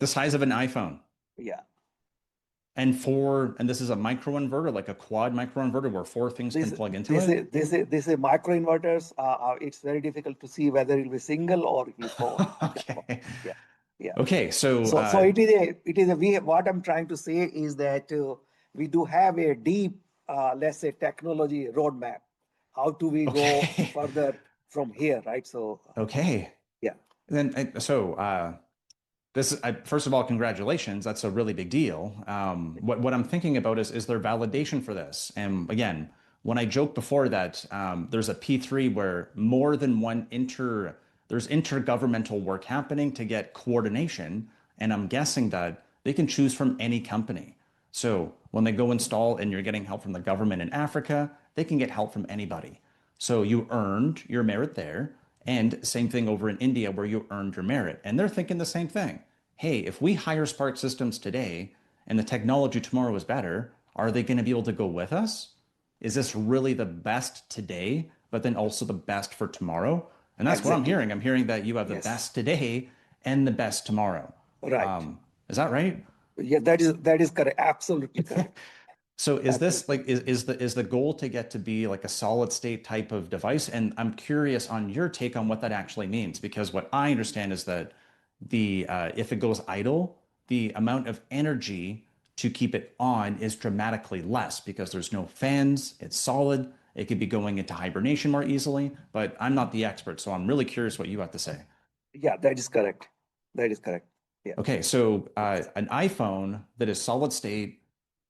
The size of an iPhone. Yeah. And this is a microinverter, like a quad microinverter where four things can This plug into this it. is this is this is microinverters. It's very difficult to see whether it will be single or it will be four. Okay. Yeah, yeah. Okay. So So it is a we what I'm trying to say is that we do have a deep let's say technology roadmap. How do we go okay. further from here, right? So Okay. yeah, This is, first of all, congratulations. That's a really big deal. What I'm thinking about is there validation for this? And again, when I joked before that there's a P3 where more than there's intergovernmental work happening to get coordination, and I'm guessing that they can choose from any company. So when they go install and you're getting help from the government in Africa, they can get help from anybody. So you earned your merit there. And same thing over in India where you earned your merit. And they're thinking the same thing. Hey, if we hire Spark Systems today and the technology tomorrow is better, are they going to be able to go with us? Is this really the best today, but then also the best for tomorrow? And that's what I'm exactly. hearing. I'm hearing that you have the Yes, best today and the best tomorrow. right. Is that right? Yeah, that is correct. Absolutely correct. So is this Absolutely. like is the goal to get to be like a solid state type of device? And I'm curious on your take on what that actually means, because what I understand is that the if it goes idle, the amount of energy to keep it on is dramatically less because there's no fans, it's solid, it could be going into hibernation more easily, but I'm not the expert, so I'm really curious what you have to say. Yeah, that is correct. That is correct. Yeah. Okay, so Yes. an iPhone that is solid state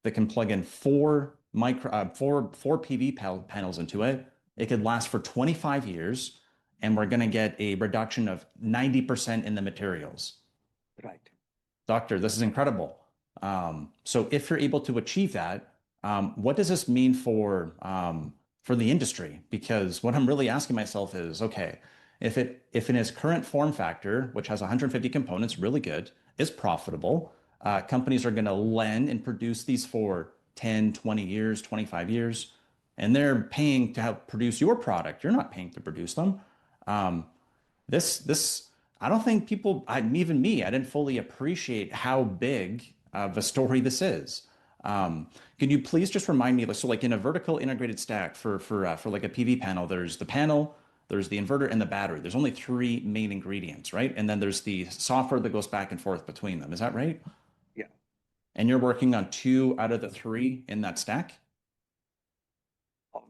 that can plug in four PV panels into it, it could last for 25 years, and we're going to get a reduction of 90% in the materials. Right. Doctor, this is incredible. So if you're able to achieve that, what does this mean for the industry? Because what I'm really asking myself is, okay, if in its current form factor, which has 150 components, really good, is profitable, companies are going to lend and produce these for 10, 20 years, 25 years, and they're paying to have produce your product. You're not paying to produce them. Um, this I don't think even me, I didn't fully appreciate how big of a story this is. Can you please just remind me, so like in a vertical integrated stack for like a PV panel, there's the panel, there's the inverter, and the battery. There's only three main ingredients, right? And then there's the software that goes back and forth between them. Is that right? Yeah. And you're working on two out of the three in that stack?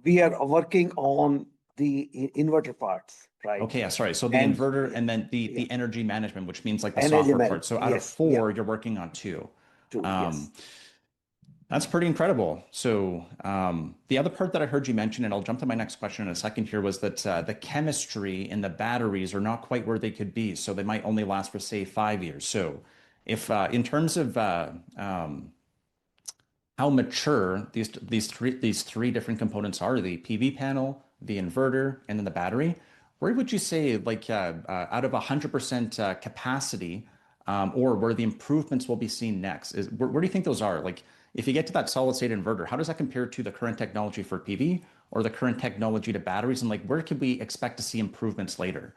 We are working on the inverter parts, right? Okay, yeah, sorry. So the And inverter and then yeah, the energy management, which means like the energy software part. management. So out of Yes. Yeah. four, you're working on two. True. Yes. Um, that's pretty incredible. So the other part that I heard you mention, and I'll jump to my next question in a second here, was that the chemistry in the batteries are not quite where they could be. So they might only last for say 5 years. So if in terms of how mature these three different components are, the PV panel, the inverter, and then the battery. Where would you say, like out of 100% capacity, or where the improvements will be seen next? Where do you think those are? Like, if you get to that solid state inverter, how does that compare to the current technology for PV or the current technology to batteries? And like, where could we expect to see improvements later?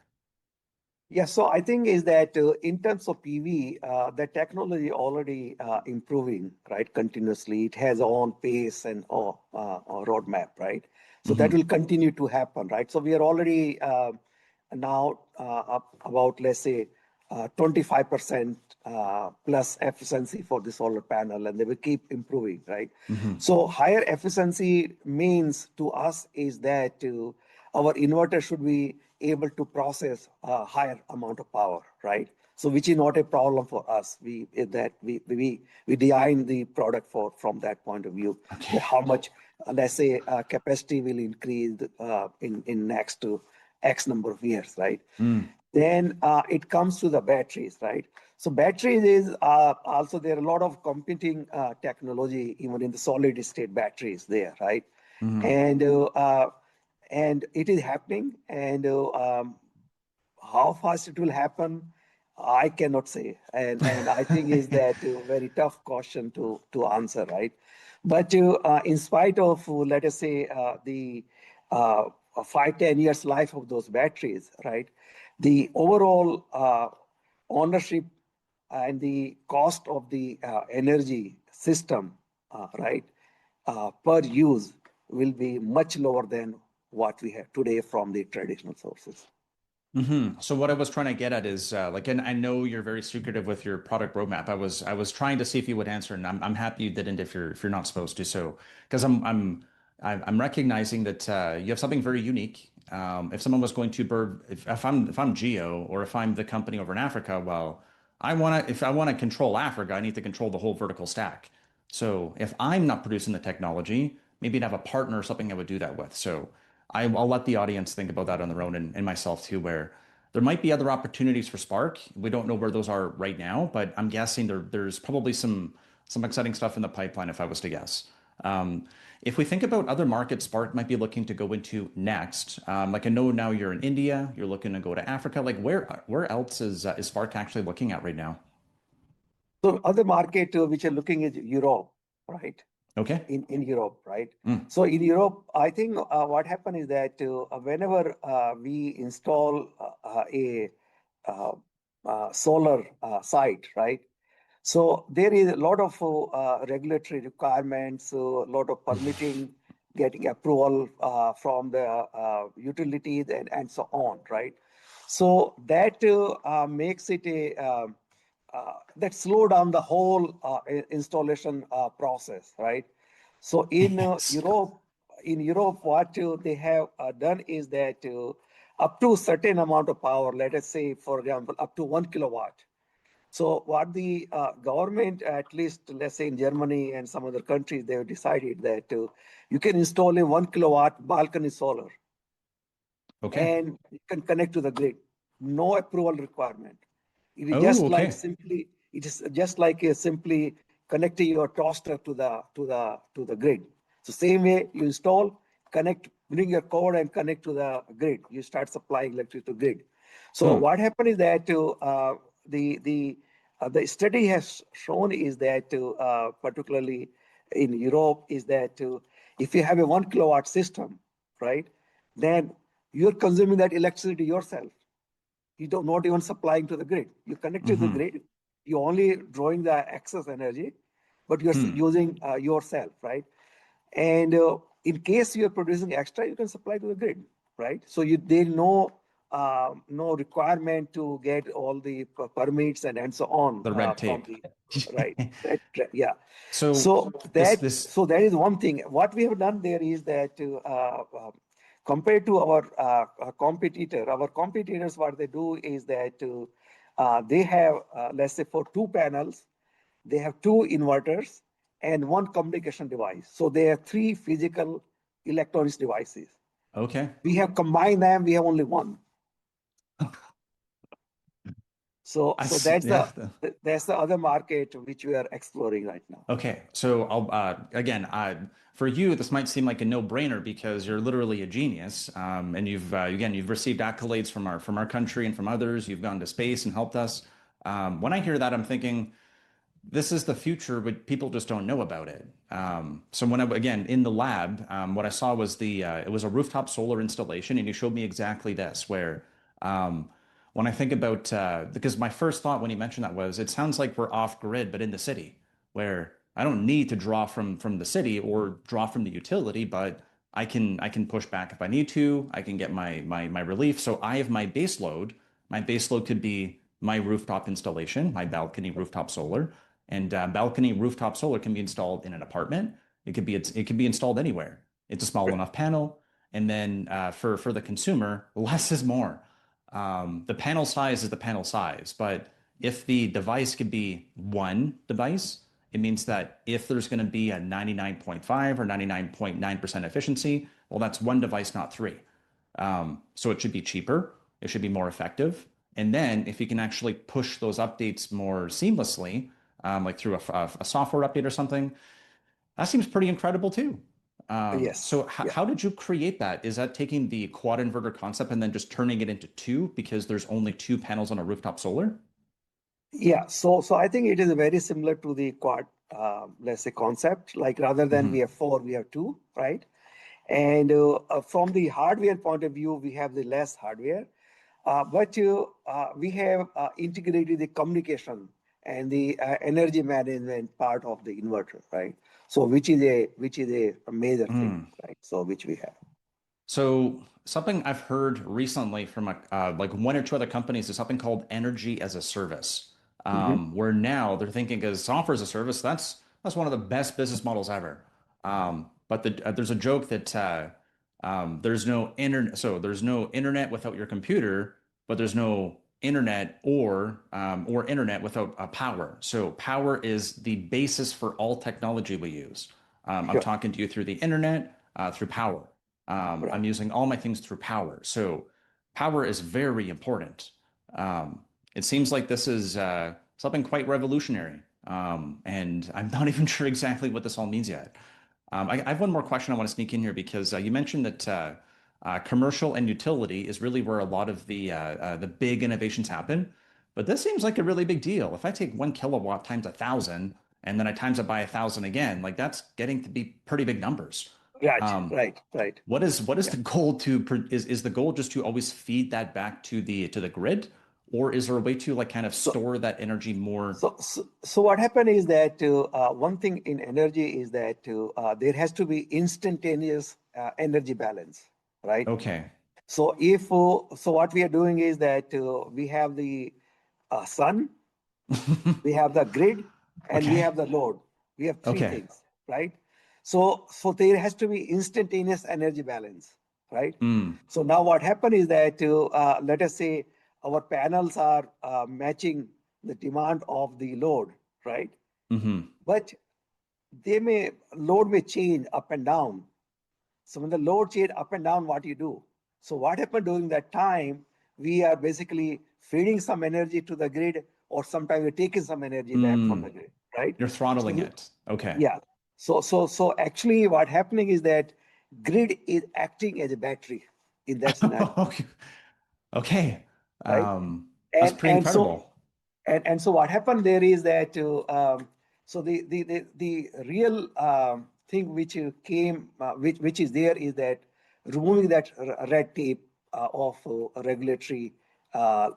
Yeah, so I think is that in terms of PV, the technology already improving, right, continuously. It has own pace and roadmap, right? So that will continue to happen, right? So we are already now up about, let's say, 25% plus efficiency for the solar panel, and they will keep improving, right? Hmm. So higher efficiency means to us is that our inverter should be able to process a higher amount of power, right? So which is not a problem for us. We design the product for from that point of view. Okay. How much, let's say, capacity will increase in next to X number of years, right? Mm. Then it comes to the batteries, right? So batteries is also there are a lot of competing technology even in the solid state batteries there, right? Hmm. And and it is happening. And how fast it will happen, I cannot say. And I think is that a very tough question to answer, right? But in spite of, let us say, the 5, 10 years life of those batteries, right? The overall ownership and the cost of the energy system, right, per use will be much lower than what we have today from the traditional sources. So what I was trying to get at is like, and I know you're very secretive with your product roadmap. I was trying to see if you would answer, and I'm happy you didn't if you're not supposed to. So because I'm recognizing that you have something very unique. If someone was going to bird, if I'm Geo or if I'm the company over in Africa, well, if I want to control Africa, I need to control the whole vertical stack. So if I'm not producing the technology, maybe to have a partner or something I would do that with. So I'll let the audience think about that on their own and myself too, where there might be other opportunities for Spark. We don't know where those are right now, but I'm guessing there's probably some exciting stuff in the pipeline if I was to guess. Um, if we think about other markets Spark might be looking to go into next, like I know now you're in India, you're looking to go to Africa. Like where else is Spark actually looking at right now? So other market which are looking at Europe, right? Okay. In Europe, right? Mm. So in Europe, I think what happened is that whenever we install uh, solar site, right? So there is a lot of regulatory requirements, a lot of permitting, getting approval from the utilities and so on, right? So that makes it a that slow down the whole installation process, right? So Yes. In Europe, what they have done is that up to certain amount of power, let us say, for example, up to 1 kilowatt. So what the government, at least let's say in Germany and some other countries, they have decided that you can install a 1 kilowatt balcony solar Okay. and you can connect to the grid. No approval requirement. It is Oh, just like okay. simply, it is just like a simply connecting your toaster to the grid. So same way you install, connect, bring your cord and connect to the grid. You start supplying electricity to grid. So Hmm. what happened is that the study has shown is that particularly in Europe is that if you have a 1 kilowatt system, right, then you're consuming that electricity yourself. You don't not even supplying to the grid. You connect to the Hmm. grid. You only drawing the excess energy, but you're Hmm. using yourself, right? And in case you're producing extra, you can supply to the grid, right? So there no no requirement to get all the permits and so on The red from tape. the right. Yeah. So So this that is one thing. What we have done there is that compared to our competitor, our competitors, what they do is that they have, let's say, for 2 panels, they have 2 inverters and 1 communication device. So they have 3 physical electronics devices. okay. We have combined them. We have only one. So Yeah. that's the other market which we are exploring right now. Okay. So I'll again, for you, this might seem like a no-brainer because you're literally a genius, and you've again you've received accolades from our country and from others. You've gone to space and helped us. When I hear that, I'm thinking this is the future, but people just don't know about it. So when again in the lab, what I saw was it was a rooftop solar installation, and you showed me exactly this, where um, when I think about because my first thought when you mentioned that was it sounds like we're off grid, but in the city, where I don't need to draw from the city or draw from the utility, but I can push back if I need to. I can get my relief. So I have my base load. My base load could be my rooftop installation, my balcony rooftop solar, and balcony rooftop solar can be installed in an apartment. It can be installed anywhere. It's a small enough panel, and then for the consumer, less is more. The panel size is the panel size, but if the device could be one device, it means that if there's going to be a 99.5 or 99.9% efficiency, well, that's one device, not three. So it should be cheaper, it should be more effective. And then if you can actually push those updates more seamlessly, like through a software update or something, that seems pretty incredible too. Yes. So Yeah. how did you create that? Is that taking the quad inverter concept and then just turning it into two because there's only two panels on a rooftop solar? Yeah. So I think it is very similar to the quad, let's say, concept. Like rather than we Hmm. have four, we have two, right? And from the hardware point of view, we have the less hardware, but we have integrated the communication and the energy management part of the inverter, right? So which is a major thing, Mm. right? So which we have. So something I've heard recently from like one or two other companies is something called energy as a service, Mhm. where now they're thinking as software as a service. That's one of the best business models ever. But there's a joke that there's no internet, so there's no internet without your computer, but there's no internet or internet without power. So power is the basis for all technology we use. I'm Sure. talking to you through the internet, through power. Right. I'm using all my things through power. So power is very important. It seems like this is something quite revolutionary. And I'm not even sure exactly what this all means yet. I have one more question I want to sneak in here because you mentioned that commercial and utility is really where a lot of the big innovations happen. But this seems like a really big deal. If I take 1 kilowatt times 1,000 and then I times it by 1,000 again, like that's getting to be pretty big numbers. Right. Um, Right. Right. what is Yeah. the goal is the goal just to always feed that back to the grid, or is there a way to like kind of So store that energy more? so what happened is that one thing in energy is that there has to be instantaneous energy balance, right? Okay. So if so, what we are doing is that we have the sun, we have the grid, and we Okay. have the load. We have three Okay. things, right? So there has to be instantaneous energy balance, right? Mm. So now what happened is that let us say our panels are matching the demand of the load, right? Hmm. But load may change up and down. So when the load change up and down, what you do? So what happened during that time? We are basically feeding some energy to the grid, or sometimes we're taking some energy back from the Mm. grid, right? You're throttling So it. Okay. yeah. So actually, what happening is that grid is acting as a battery in that scenario, Okay. Okay. right? That's And pretty and so incredible. and so what happened there is that so the real thing which came which is there is that removing that red tape of regulatory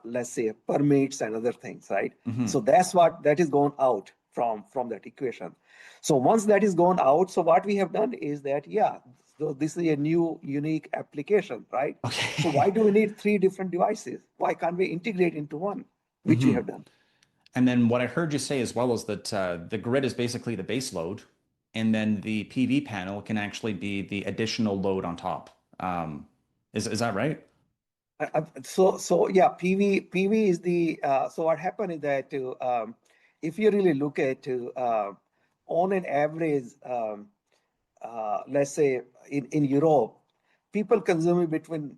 let's say permits and other things, right? So Hmm. that is gone out from that equation. So once that is gone out, so what we have done is that yeah, so this is a new unique application, right? So why Okay. do we need three different devices? Why can't we integrate into one? Which we Hmm. have done. And then what I heard you say as well is that the grid is basically the base load, and then the PV panel can actually be the additional load on top. Is that right? So yeah, PV is the so what happened is that if you really look at on an average, let's say in Europe, people consume between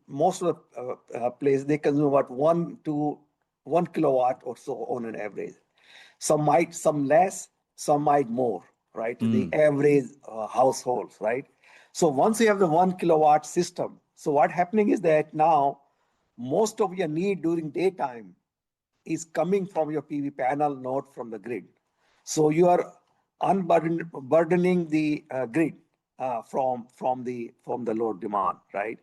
most of the place they consume about 1 to 1 kilowatt or so on an average. Some less, some might more, right? The Mm. average households, right? So once you have the 1 kilowatt system, so what happening is that now most of your need during daytime is coming from your PV panel, not from the grid. So you are burdening the grid from the load demand, right?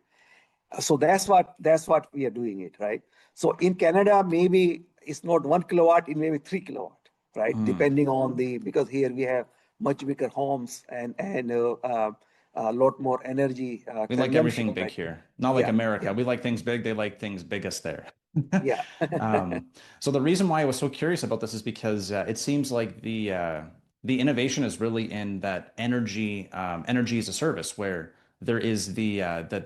So that's what we are doing it, right? So in Canada, maybe it's not 1 kilowatt, it may be 3 kilowatt, right? Depending on because here we have much bigger homes and a lot more energy We like everything consumption, big right? here. Not like Yeah, America. yeah, We like things big. They like things biggest there. yeah. So the reason why I was so curious about this is because it seems like the innovation is really in that energy as a service, where there is the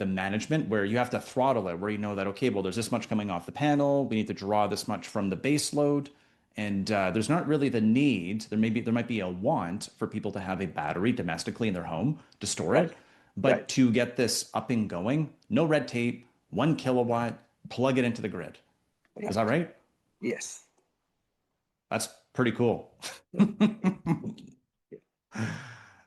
management where you have to throttle it, where you know that okay, well, there's this much coming off the panel. We need to draw this much from the base load, and there's not really the need. There might be a want for people to have a battery domestically in their home to store Right, it, right, but to get this up and going, no red tape, 1 kilowatt, plug it into the grid. Is that right. right? Yes. That's pretty cool. Yeah, yeah.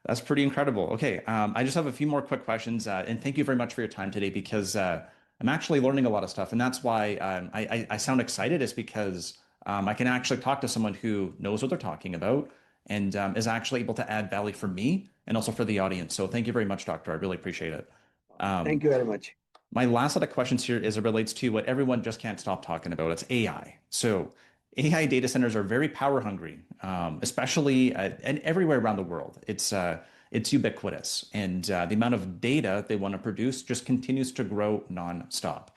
That's pretty incredible. Okay, I just have a few more quick questions, and thank you very much for your time today because I'm actually learning a lot of stuff, and that's why I sound excited. Is because I can actually talk to someone who knows what they're talking about and is actually able to add value for me and also for the audience. So thank you very much, Doctor. I really appreciate it. Um, Thank you very much. My last set of questions here is it relates to what everyone just can't stop talking about. It's AI. So AI data centers are very power hungry, especially and everywhere around the world. It's ubiquitous, and the amount of data they want to produce just continues to grow nonstop.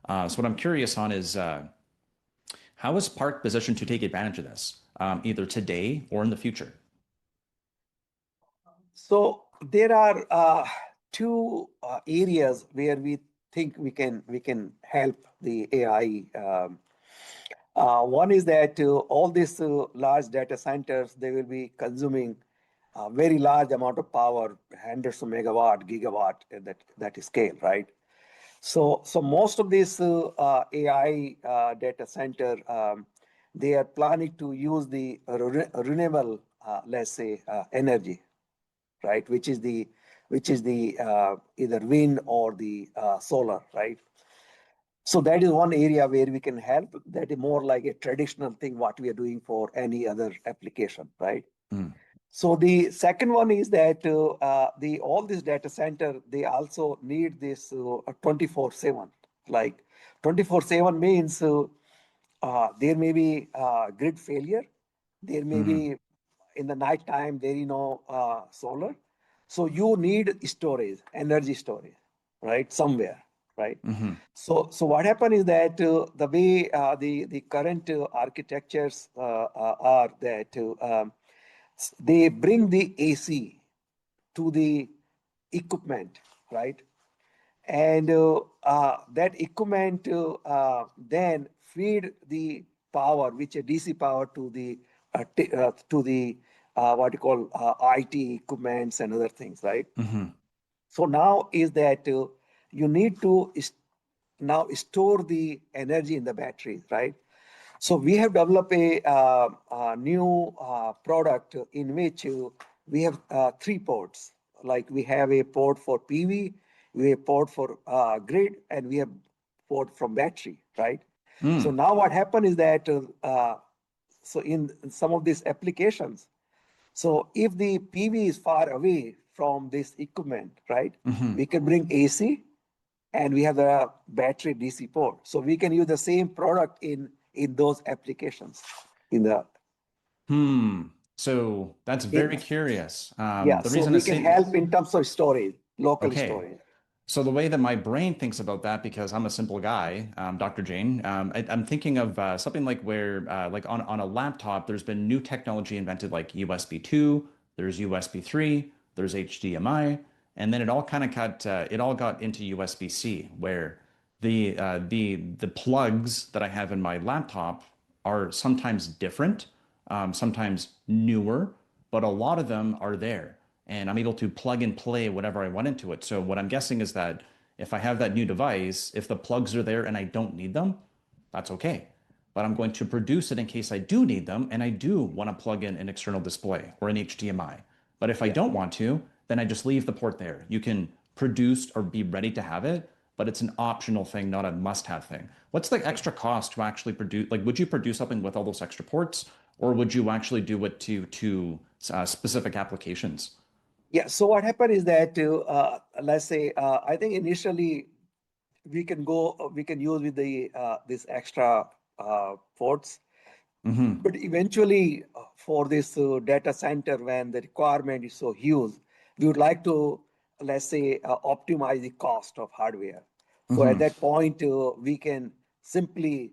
So what I'm curious on is how is Spark positioned to take advantage of this, either today or in the future? So there are two areas where we think we can help the AI. One is that all these large data centers, they will be consuming a very large amount of power, hundreds of megawatt, gigawatt at that scale, right? So most of these AI data center, they are planning to use the renewable, let's say, energy, right? Which is the either wind or the solar, right? So that is one area where we can help. That is more like a traditional thing what we are doing for any other application, right? Mm, So the second one is that the all these data center, they also need this 24/7. Like 24/7 means there may be grid failure. There may mm, be in the night time there is no solar. So you need storage, energy storage, right? Somewhere, right? hmm So what happened is that the way the current architectures are that they bring the AC to the equipment, right? And that equipment then feed the power, which is DC power, to the what you call IT equipments and other things, right? hmm So now is that you need to now store the energy in the batteries, right? So we have developed a new product in which we have three ports. Like we have a port for PV, we have port for grid, and we have port from battery, right? So mm, now what happened is that so in some of these applications, so if the PV is far away from this equipment, right, hmm we can bring AC and we have the battery DC port. So we can use the same product in those applications. In the Hmm. So that's in, very curious. yeah, The so reason we it's can saying, help in terms of storage, local okay. storage. So the way that my brain thinks about that, because I'm a simple guy, Dr. Jane, I'm thinking of something like where, like on a laptop, there's been new technology invented like USB 2, there's USB 3, there's HDMI, and then it all got into USB-C, where the plugs that I have in my laptop are sometimes different, sometimes newer, but a lot of them are there and I'm able to plug and play whatever I want into it. So what I'm guessing is that if I have that new device, if the plugs are there and I don't need them, that's okay. But I'm going to produce it in case I do need them and I do want to plug in an external display or an HDMI. But if I Yeah, don't want to, then I just leave the port there. You can produce or be ready to have it, but it's an optional thing, not a must-have thing. What's the extra cost to actually produce? Like, would you produce something with all those extra ports, or would you actually do it to specific applications? yeah. So what happened is that let's say I think initially we can use with the this extra ports. Mm-hmm. But eventually, for this data center, when the requirement is so huge, we would like to, let's say, optimize the cost of hardware. So at Mm-hmm. that point, we can simply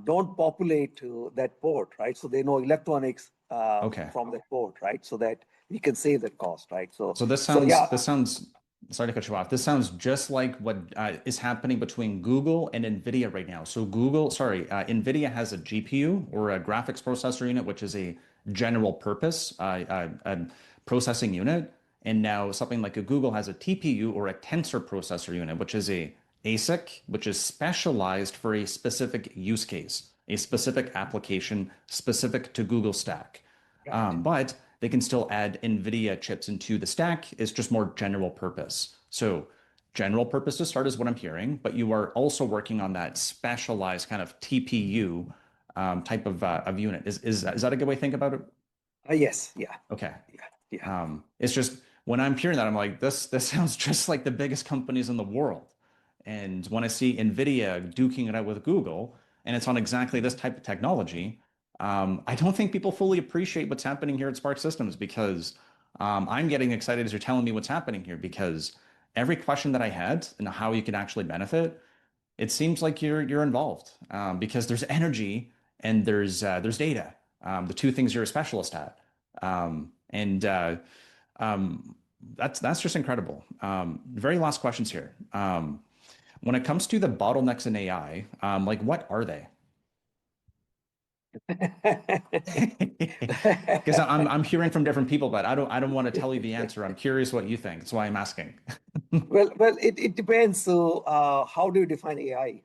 don't populate that port, right? So there are no electronics Okay. from that port, right? So that we can save that cost, right? So this So sounds yeah, this sounds sorry to cut you off. This sounds just like what is happening between Google and NVIDIA right now. So NVIDIA has a GPU or a graphics processor unit, which is a general purpose processing unit, and now something like a Google has a TPU or a tensor processor unit, which is a ASIC, which is specialized for a specific use case, a specific application specific to Google stack. right. But they can still add NVIDIA chips into the stack. It's just more general purpose. So general purpose to start is what I'm hearing, but you are also working on that specialized kind of TPU type of unit. Is that a good way to think about it? Yes, yeah, Okay. yeah, yeah. It's just when I'm hearing that, I'm like, this sounds just like the biggest companies in the world. And when I see NVIDIA duking it out with Google, and it's on exactly this type of technology, I don't think people fully appreciate what's happening here at Spark Systems because I'm getting excited as you're telling me what's happening here because every question that I had and how you can actually benefit, it seems like you're involved because there's energy and there's data, the two things you're a specialist at, and um, that's just incredible. Very last questions here. When it comes to the bottlenecks in AI, like what are they? Because I'm hearing from different people, but I don't want to tell you the answer. I'm curious what you think. That's why I'm asking. Well, it depends. So, how do you define AI?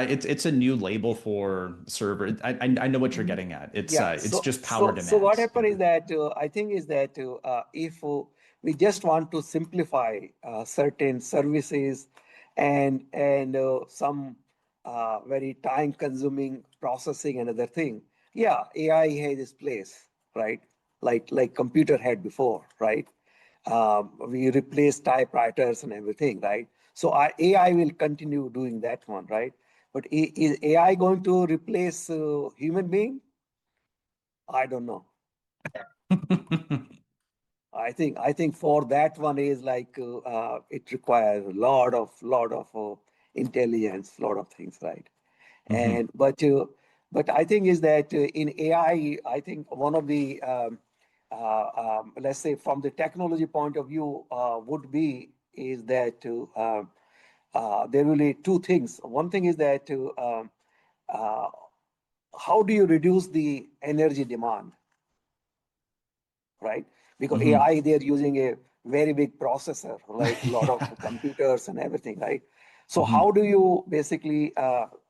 It's a new label for server. I know what you're Mhm. getting at. Yeah. It's So, just power so what demands. happened is that I think is that if we just want to simplify certain services and some very time-consuming processing and other thing, yeah, AI has its place, right? Like computer had before, right? We replace typewriters and everything, right? So AI will continue doing that one, right? But is AI going to replace human being? I don't know. I think for that one is like it requires a lot of intelligence, lot of things, right? Hmm. And but I think is that in AI, I think one of the let's say from the technology point of view would be is that there will be two things. One thing is that uh, how do you reduce the energy demand, right? Because Hmm. AI, they're using a very big processor, like a lot of computers and everything, right? So Hmm. how do you basically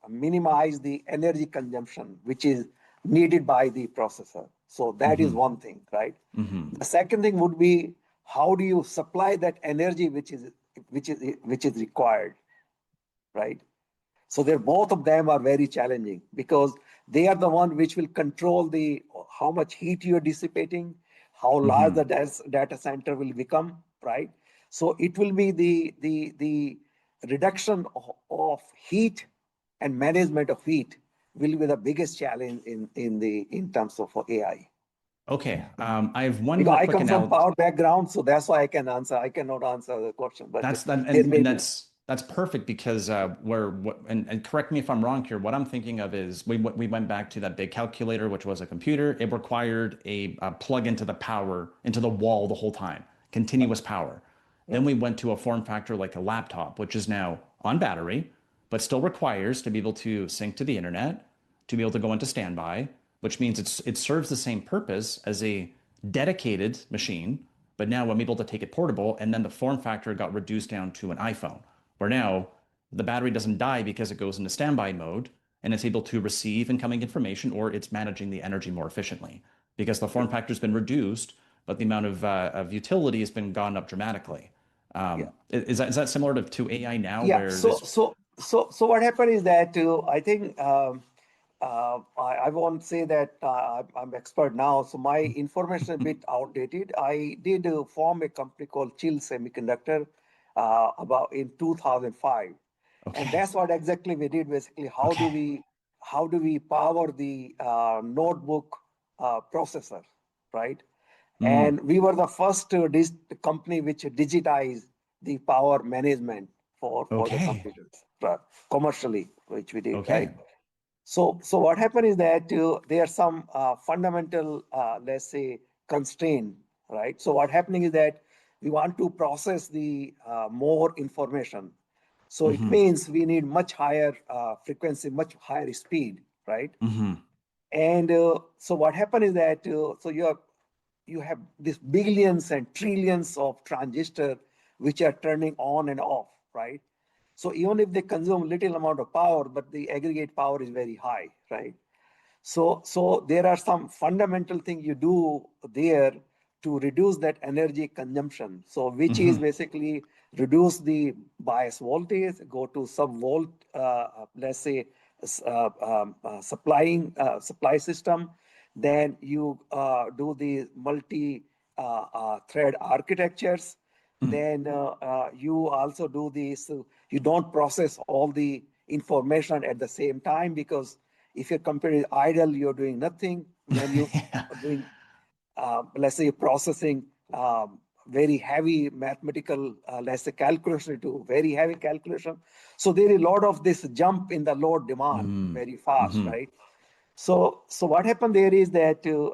minimize the energy consumption, which is needed by the processor? So that is Hmm. one thing, right? Hmm. The second thing would be how do you supply that energy which is required, right? So they're both of them are very challenging because they are the one which will control the how much heat you're dissipating, how large the Hmm. data center will become, right? So it will be the reduction of heat and management of heat will be the biggest challenge in terms of AI. Okay. I have one Because more I quick come from analogy. power background, so that's why I can answer. I cannot answer the question, but That's that, there may and be. that's perfect because where what and correct me if I'm wrong here. What I'm thinking of is we went back to that big calculator, which was a computer. It required a plug into the power into the wall the whole time, continuous power. Then Right. we went to a form factor like a laptop, which is now on battery, but still requires to be able to sync to the internet, to be able to go into standby, which means it serves the same purpose as a dedicated machine, but now I'm able to take it portable, and then the form factor got reduced down to an iPhone, where now the battery doesn't die because it goes into standby mode and it's able to receive incoming information or it's managing the energy more efficiently because the Yeah. form factor has been reduced, but the amount of utility has been gone up dramatically. Yeah. Is that similar to AI now, Yeah. where So this? so so so what happened is that I think I won't say that I'm expert now. So my information is a bit outdated. I did form a company called Chil Semiconductor about in 2005. And Okay. that's what exactly we did. Basically, Okay. how do we power the notebook processor, right? Mm. And we were the first company which digitized the power management for the Okay. computers commercially, which we did, right? Okay. So what happened is that there are some fundamental, let's say, constraint, right? So what happening is that we want to process the more information. So it Mm-hmm. means we need much higher frequency, much higher speed, right? Mm-hmm. And so what happened is that so you have these billions and trillions of transistors which are turning on and off, right? So even if they consume little amount of power, but the aggregate power is very high, right? So there are some fundamental things you do there to reduce that energy consumption. So which is Mm-hmm. basically reduce the bias voltage, go to sub-volt, let's say, supply system. Then you do the multi-thread architectures. Mm. Then you also do this. You don't process all the information at the same time, because if your computer is idle, you're doing nothing. When you Yeah. are doing, let's say, processing very heavy mathematical, let's say, calculation to very heavy calculation. So there is a lot of this jump in the load demand Mm. very fast, Mm-hmm. right? So what happened there is that the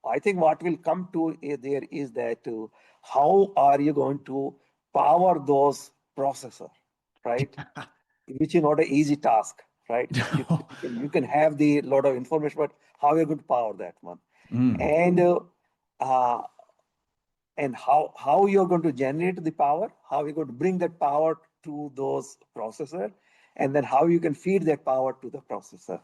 I think what will come to there is that how are you going to power those processor, right? Which is not an easy task, right? You can have the lot of information, but how are you going to power that one? Mm. And uh, and how you're going to generate the power, how you're going to bring that power to those processor, and then how you can feed that power to the processor.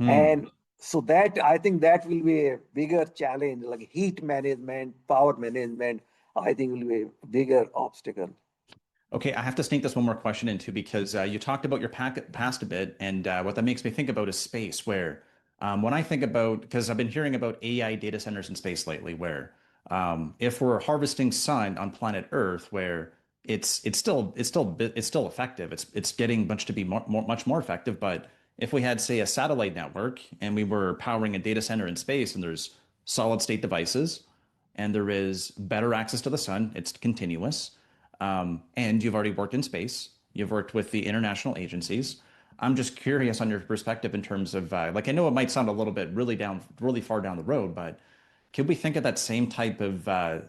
Mm. And so that, I think that will be a bigger challenge, like heat management, power management, I think will be a bigger obstacle. Okay, I have to sneak this one more question into because you talked about your past a bit, and what that makes me think about is space. Where when I think about, because I've been hearing about AI data centers in space lately, where if we're harvesting sun on planet Earth, where it's still effective. It's getting much to be much more effective. But if we had, say, a satellite network and we were powering a data center in space, and there's solid state devices, and there is better access to the sun, it's continuous, and you've already worked in space. You've worked with the international agencies. I'm just curious on your perspective in terms of like, I know it might sound a little bit really far down the road, but could we think of that same type of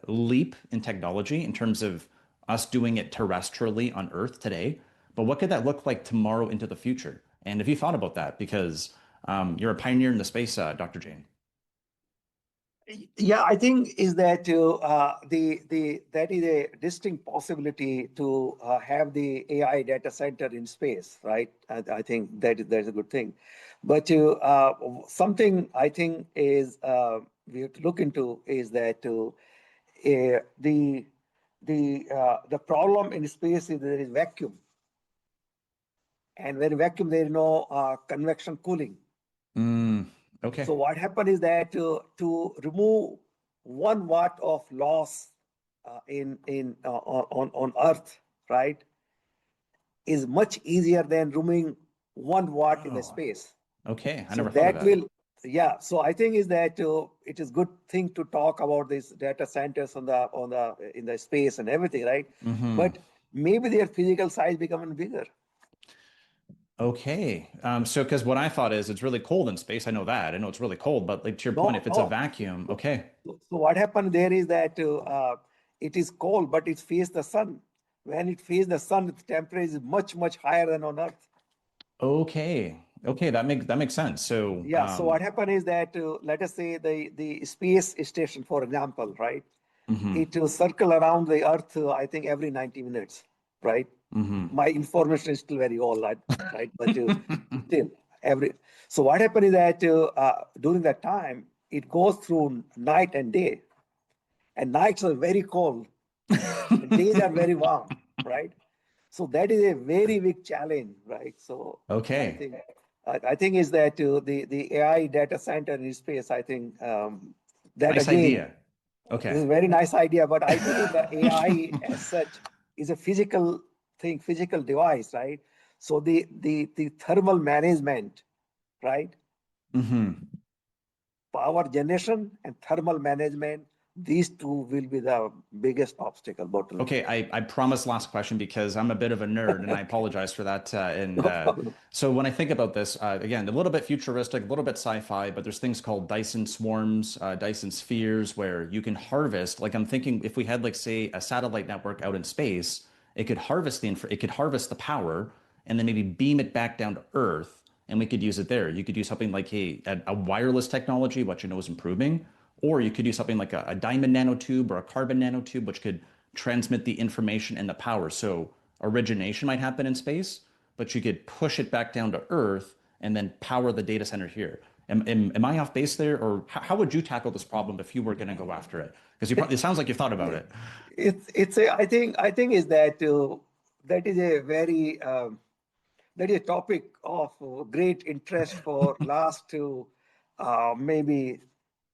leap in technology in terms of us doing it terrestrially on Earth today? But what could that look like tomorrow into the future? And have you thought about that? Because you're a pioneer in the space, Dr. Jain. Yeah, I think is that the that is a distinct possibility to have the AI data center in space, right? I think that's a good thing. But something I think is we have to look into is that the problem in space is there is vacuum, and when vacuum there is no convection cooling. Mm, So okay. what happened is that to remove 1 watt of loss on Earth, right, is much easier than removing 1 watt in the Oh, space. okay. I So never thought of that that. will, yeah. So I think is that it is good thing to talk about these data centers on the in the space and everything, right? Hmm. But maybe their physical size becoming bigger. Okay. So, because what I thought is it's really cold in space. I know that. I know it's really cold, but like to your point, No, if it's a no. vacuum, So, okay. so what happened there is that it is cold, but it faces the sun. When it faces the sun, the temperature is much, much higher than on Earth. Okay. Okay, that makes sense. So, Yeah. So what happened is that let us say the space station, for example, right? hmm It will circle around the Earth, I think, every 90 minutes, right? hmm My information is still very old, right? But still, every. So what happened is that during that time, it goes through night and day, and nights are very cold and days are very warm, right? So that is a very big challenge, right? So I Okay. think I think is that the AI data center in space. I think that Nice again, idea. This is Okay. a very nice idea, but I believe that AI as such is a physical thing, physical device, right? So the thermal management, right? Hmm. Power generation and thermal management, these two will be the biggest obstacle, bottleneck. Okay, I promise last question because I'm a bit of a nerd and I apologize for that. And No problem. so when I think about this, again, a little bit futuristic, a little bit sci-fi, but there's things called Dyson swarms, Dyson spheres, where you can harvest. Like I'm thinking, if we had like say a satellite network out in space, it could harvest the power and then maybe beam it back down to Earth, and we could use it there. You could do something like a wireless technology, which you know is improving, or you could do something like a diamond nanotube or a carbon nanotube, which could transmit the information and the power. So origination might happen in space, but you could push it back down to Earth and then power the data center here. Am I off base there, or how would you tackle this problem if you were going to go after it? Because it sounds like you've thought about it. It's a, I think is that that is a very that is a topic of great interest for last to maybe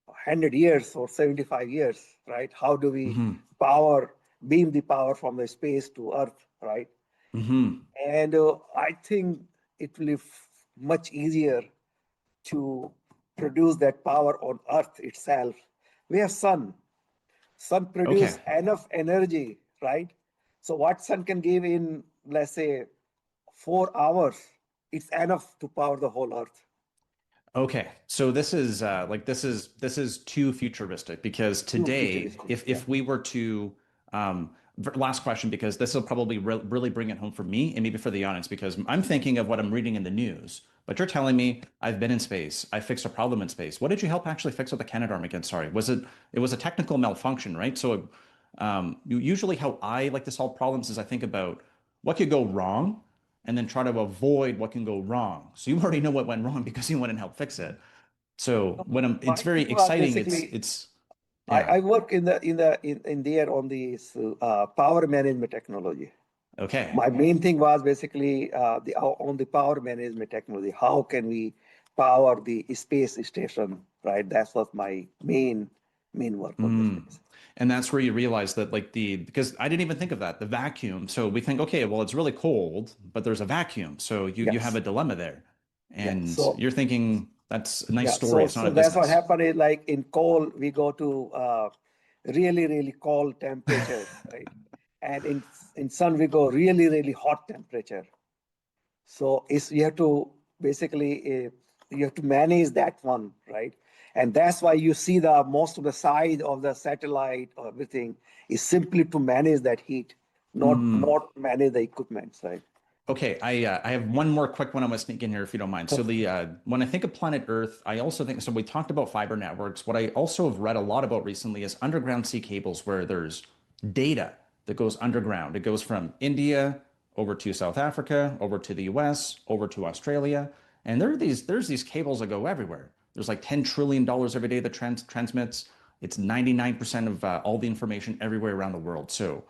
100 years or 75 years, right? How do we Hmm. power, beam the power from the space to Earth, right? Hmm. And I think it will be much easier to produce that power on Earth itself. We have sun. Sun produce Okay. enough energy, right? So what sun can give in, let's say, 4 hours, it's enough to power the whole Earth. Okay, so this is this is too futuristic because Too today, futuristic. Yeah. if we were to last question because this will probably really bring it home for me and maybe for the audience because I'm thinking of what I'm reading in the news, but you're telling me I've been in space, I fixed a problem in space. What did you help actually fix with the Canadarm again? Sorry, it was a technical malfunction, right? So usually how I like to solve problems is I think about what could go wrong and then try to avoid what can go wrong. So you already know what went wrong because you went and helped fix it. So it's My very thing was exciting. basically, Yeah. I work in there on the power management technology. Okay. My main thing was basically the on the power management technology. How can we power the space station? Right. That was my main work on the Mm. space. And that's where you realize that like because I didn't even think of that, the vacuum. So we think, okay, well, it's really cold, but there's a vacuum. So you have Yes. a dilemma there. Yeah. And So you're thinking that's a nice yeah. story. It's not a So that's what business. happened is like in coal, we go to really cold temperature, right? And in sun, we go really hot temperature. So it's you have to basically you have to manage that one, right? And that's why you see the most of the side of the satellite or everything is simply to manage that heat, Mm. not manage the equipment, right? Okay, I have one more quick one I'm gonna sneak in here if you don't mind. So the when I think of planet Earth, I also think so. We talked about fiber networks. What I also have read a lot about recently is underground sea cables, where there's data that goes underground. It goes from India over to South Africa, over to the US, over to Australia, and there's these cables that go everywhere. There's like $10 trillion every day that transmits. It's 99% of all the information everywhere around the world. So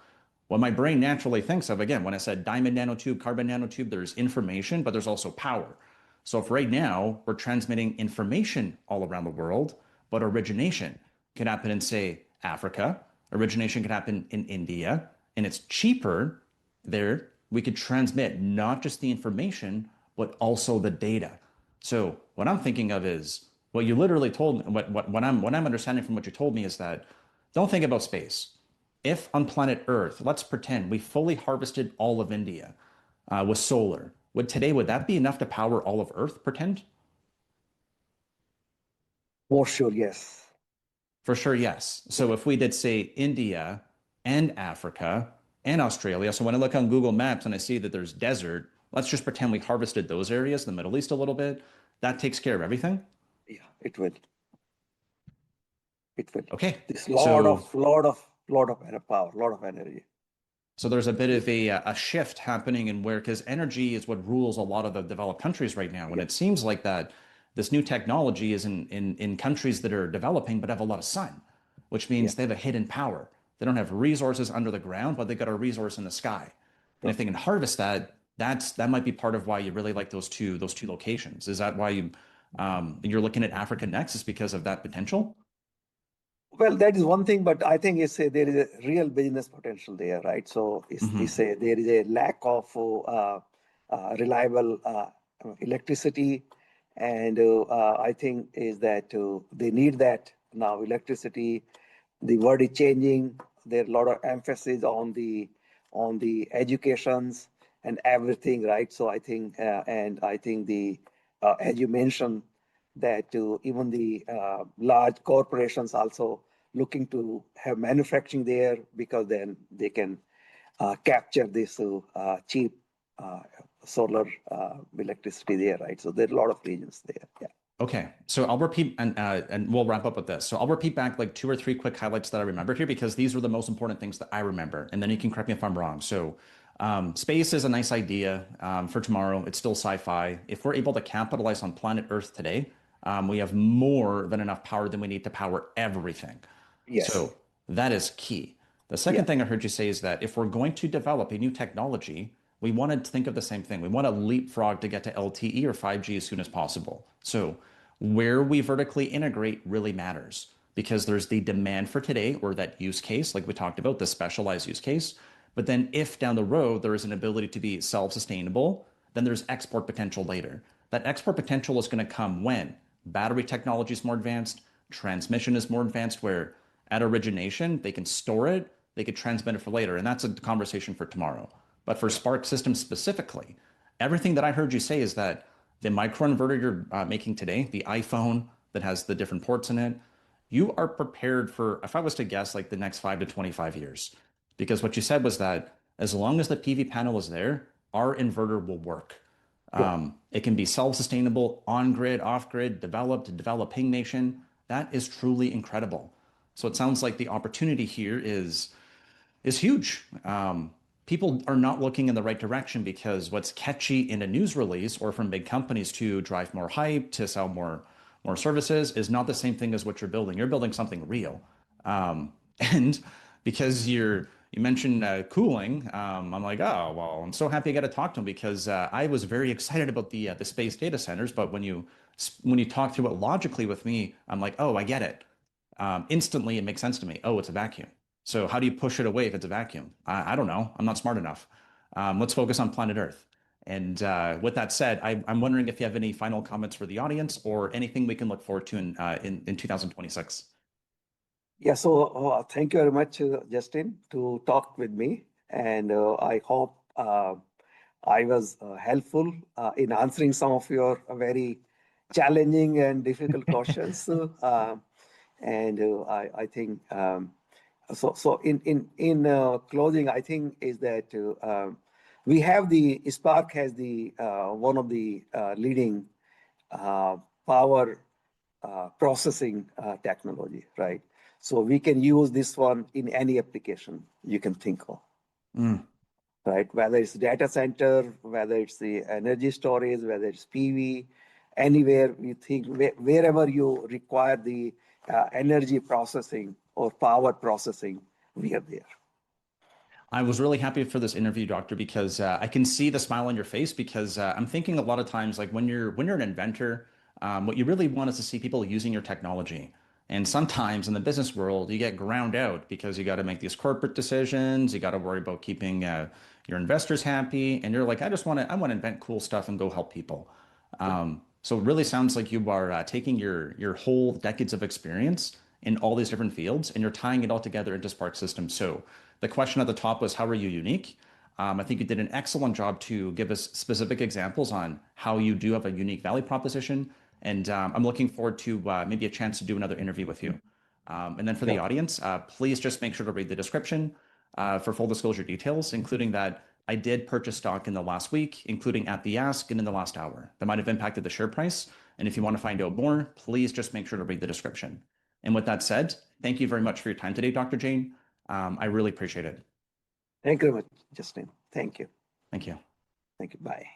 what my brain naturally thinks of, again, when I said diamond nanotube, carbon nanotube, there's information, but there's also power. So if right now we're transmitting information all around the world, but origination can happen in, say, Africa, origination can happen in India, and it's cheaper there, we could transmit not just the information, but also the data. So what I'm thinking of is what you literally told me, what I'm understanding from what you told me is that don't think about space. If on planet Earth, let's pretend we fully harvested all of India with solar, would that be enough to power all of Earth? Pretend? For sure, yes. For sure, yes. So if we did say India and Africa and Australia, so when I look on Google Maps and I see that there's desert, let's just pretend we harvested those areas, the Middle East a little bit. That takes care of everything. Yeah, it will. It will. Okay. This So lot of power, lot of energy. So there's a bit of a shift happening in where, because energy is what rules a lot of the developed countries right now. And Yeah, it seems like that this new technology is in countries that are developing but have a lot of sun, which yeah. means they have a hidden power. They don't have resources under the ground, but they got a resource in the sky. And if they can harvest that, that might be part of why you really like those two locations. Is that why you're looking at Africa next? Is because of that potential? Well, that is one thing, but I think there is a real business potential there, right? So there is a lack of reliable electricity, and I think is that they need that now. Electricity, the world is changing. There are a lot of emphasis on the educations and everything, right? So I think, and I think the as you mentioned that even the large corporations also looking to have manufacturing there because then they can capture this cheap solar electricity there, right? So there are a lot of regions there. Yeah. Okay, so I'll repeat and we'll wrap up with this. So I'll repeat back like two or three quick highlights that I remember here because these are the most important things that I remember, and then you can correct me if I'm wrong. So space is a nice idea for tomorrow. It's still sci-fi. If we're able to capitalize on planet Earth today, we have more than enough power than we need to power everything. Yes. So that is key. The Yeah. second thing I heard you say is that if we're going to develop a new technology, we want to think of the same thing. We want to leapfrog to get to LTE or 5G as soon as possible. So where we vertically integrate really matters because there's the demand for today or that use case, like we talked about, the specialized use case. But then if down the road there is an ability to be self-sustainable, then there's export potential later. That export potential is going to come when battery technology is more advanced, transmission is more advanced, where at origination they can store it, they could transmit it for later. And that's a conversation for tomorrow. But for Spark systems specifically, everything that I heard you say is that the microinverter you're making today, the iPhone that has the different ports in it, you are prepared for, if I was to guess, like the next 5 to 25 years. Because what you said was that as long as the PV panel is there, our inverter will work. Yeah. It can be self-sustainable, on-grid, off-grid, developed, developing nation. That is truly incredible. So it sounds like the opportunity here is huge. People are not looking in the right direction because what's catchy in a news release or from big companies to drive more hype, to sell more services is not the same thing as what you're building. You're building something real. And because you mentioned cooling, I'm like, oh well, I'm so happy I got to talk to him because I was very excited about the space data centers. But when you talk through it logically with me, I'm like, oh, I get it. Instantly, it makes sense to me. Oh, it's a vacuum. So how do you push it away if it's a vacuum? I don't know. I'm not smart enough. Let's focus on planet Earth. And with that said, I'm wondering if you have any final comments for the audience or anything we can look forward to in 2026. Yeah, so thank you very much, Justin, to talk with me. And I hope I was helpful in answering some of your very challenging and difficult questions. And I think so. In closing, I think is that we have the Spark has the one of the leading power processing technology, right? So we can use this one in any application you can think of, Mm. right? Whether it's data center, whether it's the energy storage, whether it's PV, anywhere you think, wherever you require the energy processing or power processing, we are there. I was really happy for this interview, Doctor, because I can see the smile on your face because I'm thinking a lot of times, like when you're an inventor, what you really want is to see people using your technology. And sometimes in the business world, you get ground out because you got to make these corporate decisions. You got to worry about keeping your investors happy, and you're like, I want to invent cool stuff and go help people. So it really sounds like you are taking your whole decades of experience in all these different fields and you're tying it all together into Spark Systems. So the question at the top was, how are you unique? I think you did an excellent job to give us specific examples on how you do have a unique value proposition. And I'm looking forward to maybe a chance to do another interview with you. And then for the Sure. audience, please just make sure to read the description for full disclosure details, including that I did purchase stock in the last week, including at the ask and in the last hour. That might have impacted the share price. And if you want to find out more, please just make sure to read the description. And with that said, thank you very much for your time today, Dr. Jain. I really appreciate it. Thank you very much, Justin. Thank you. Thank you. Thank you. Bye.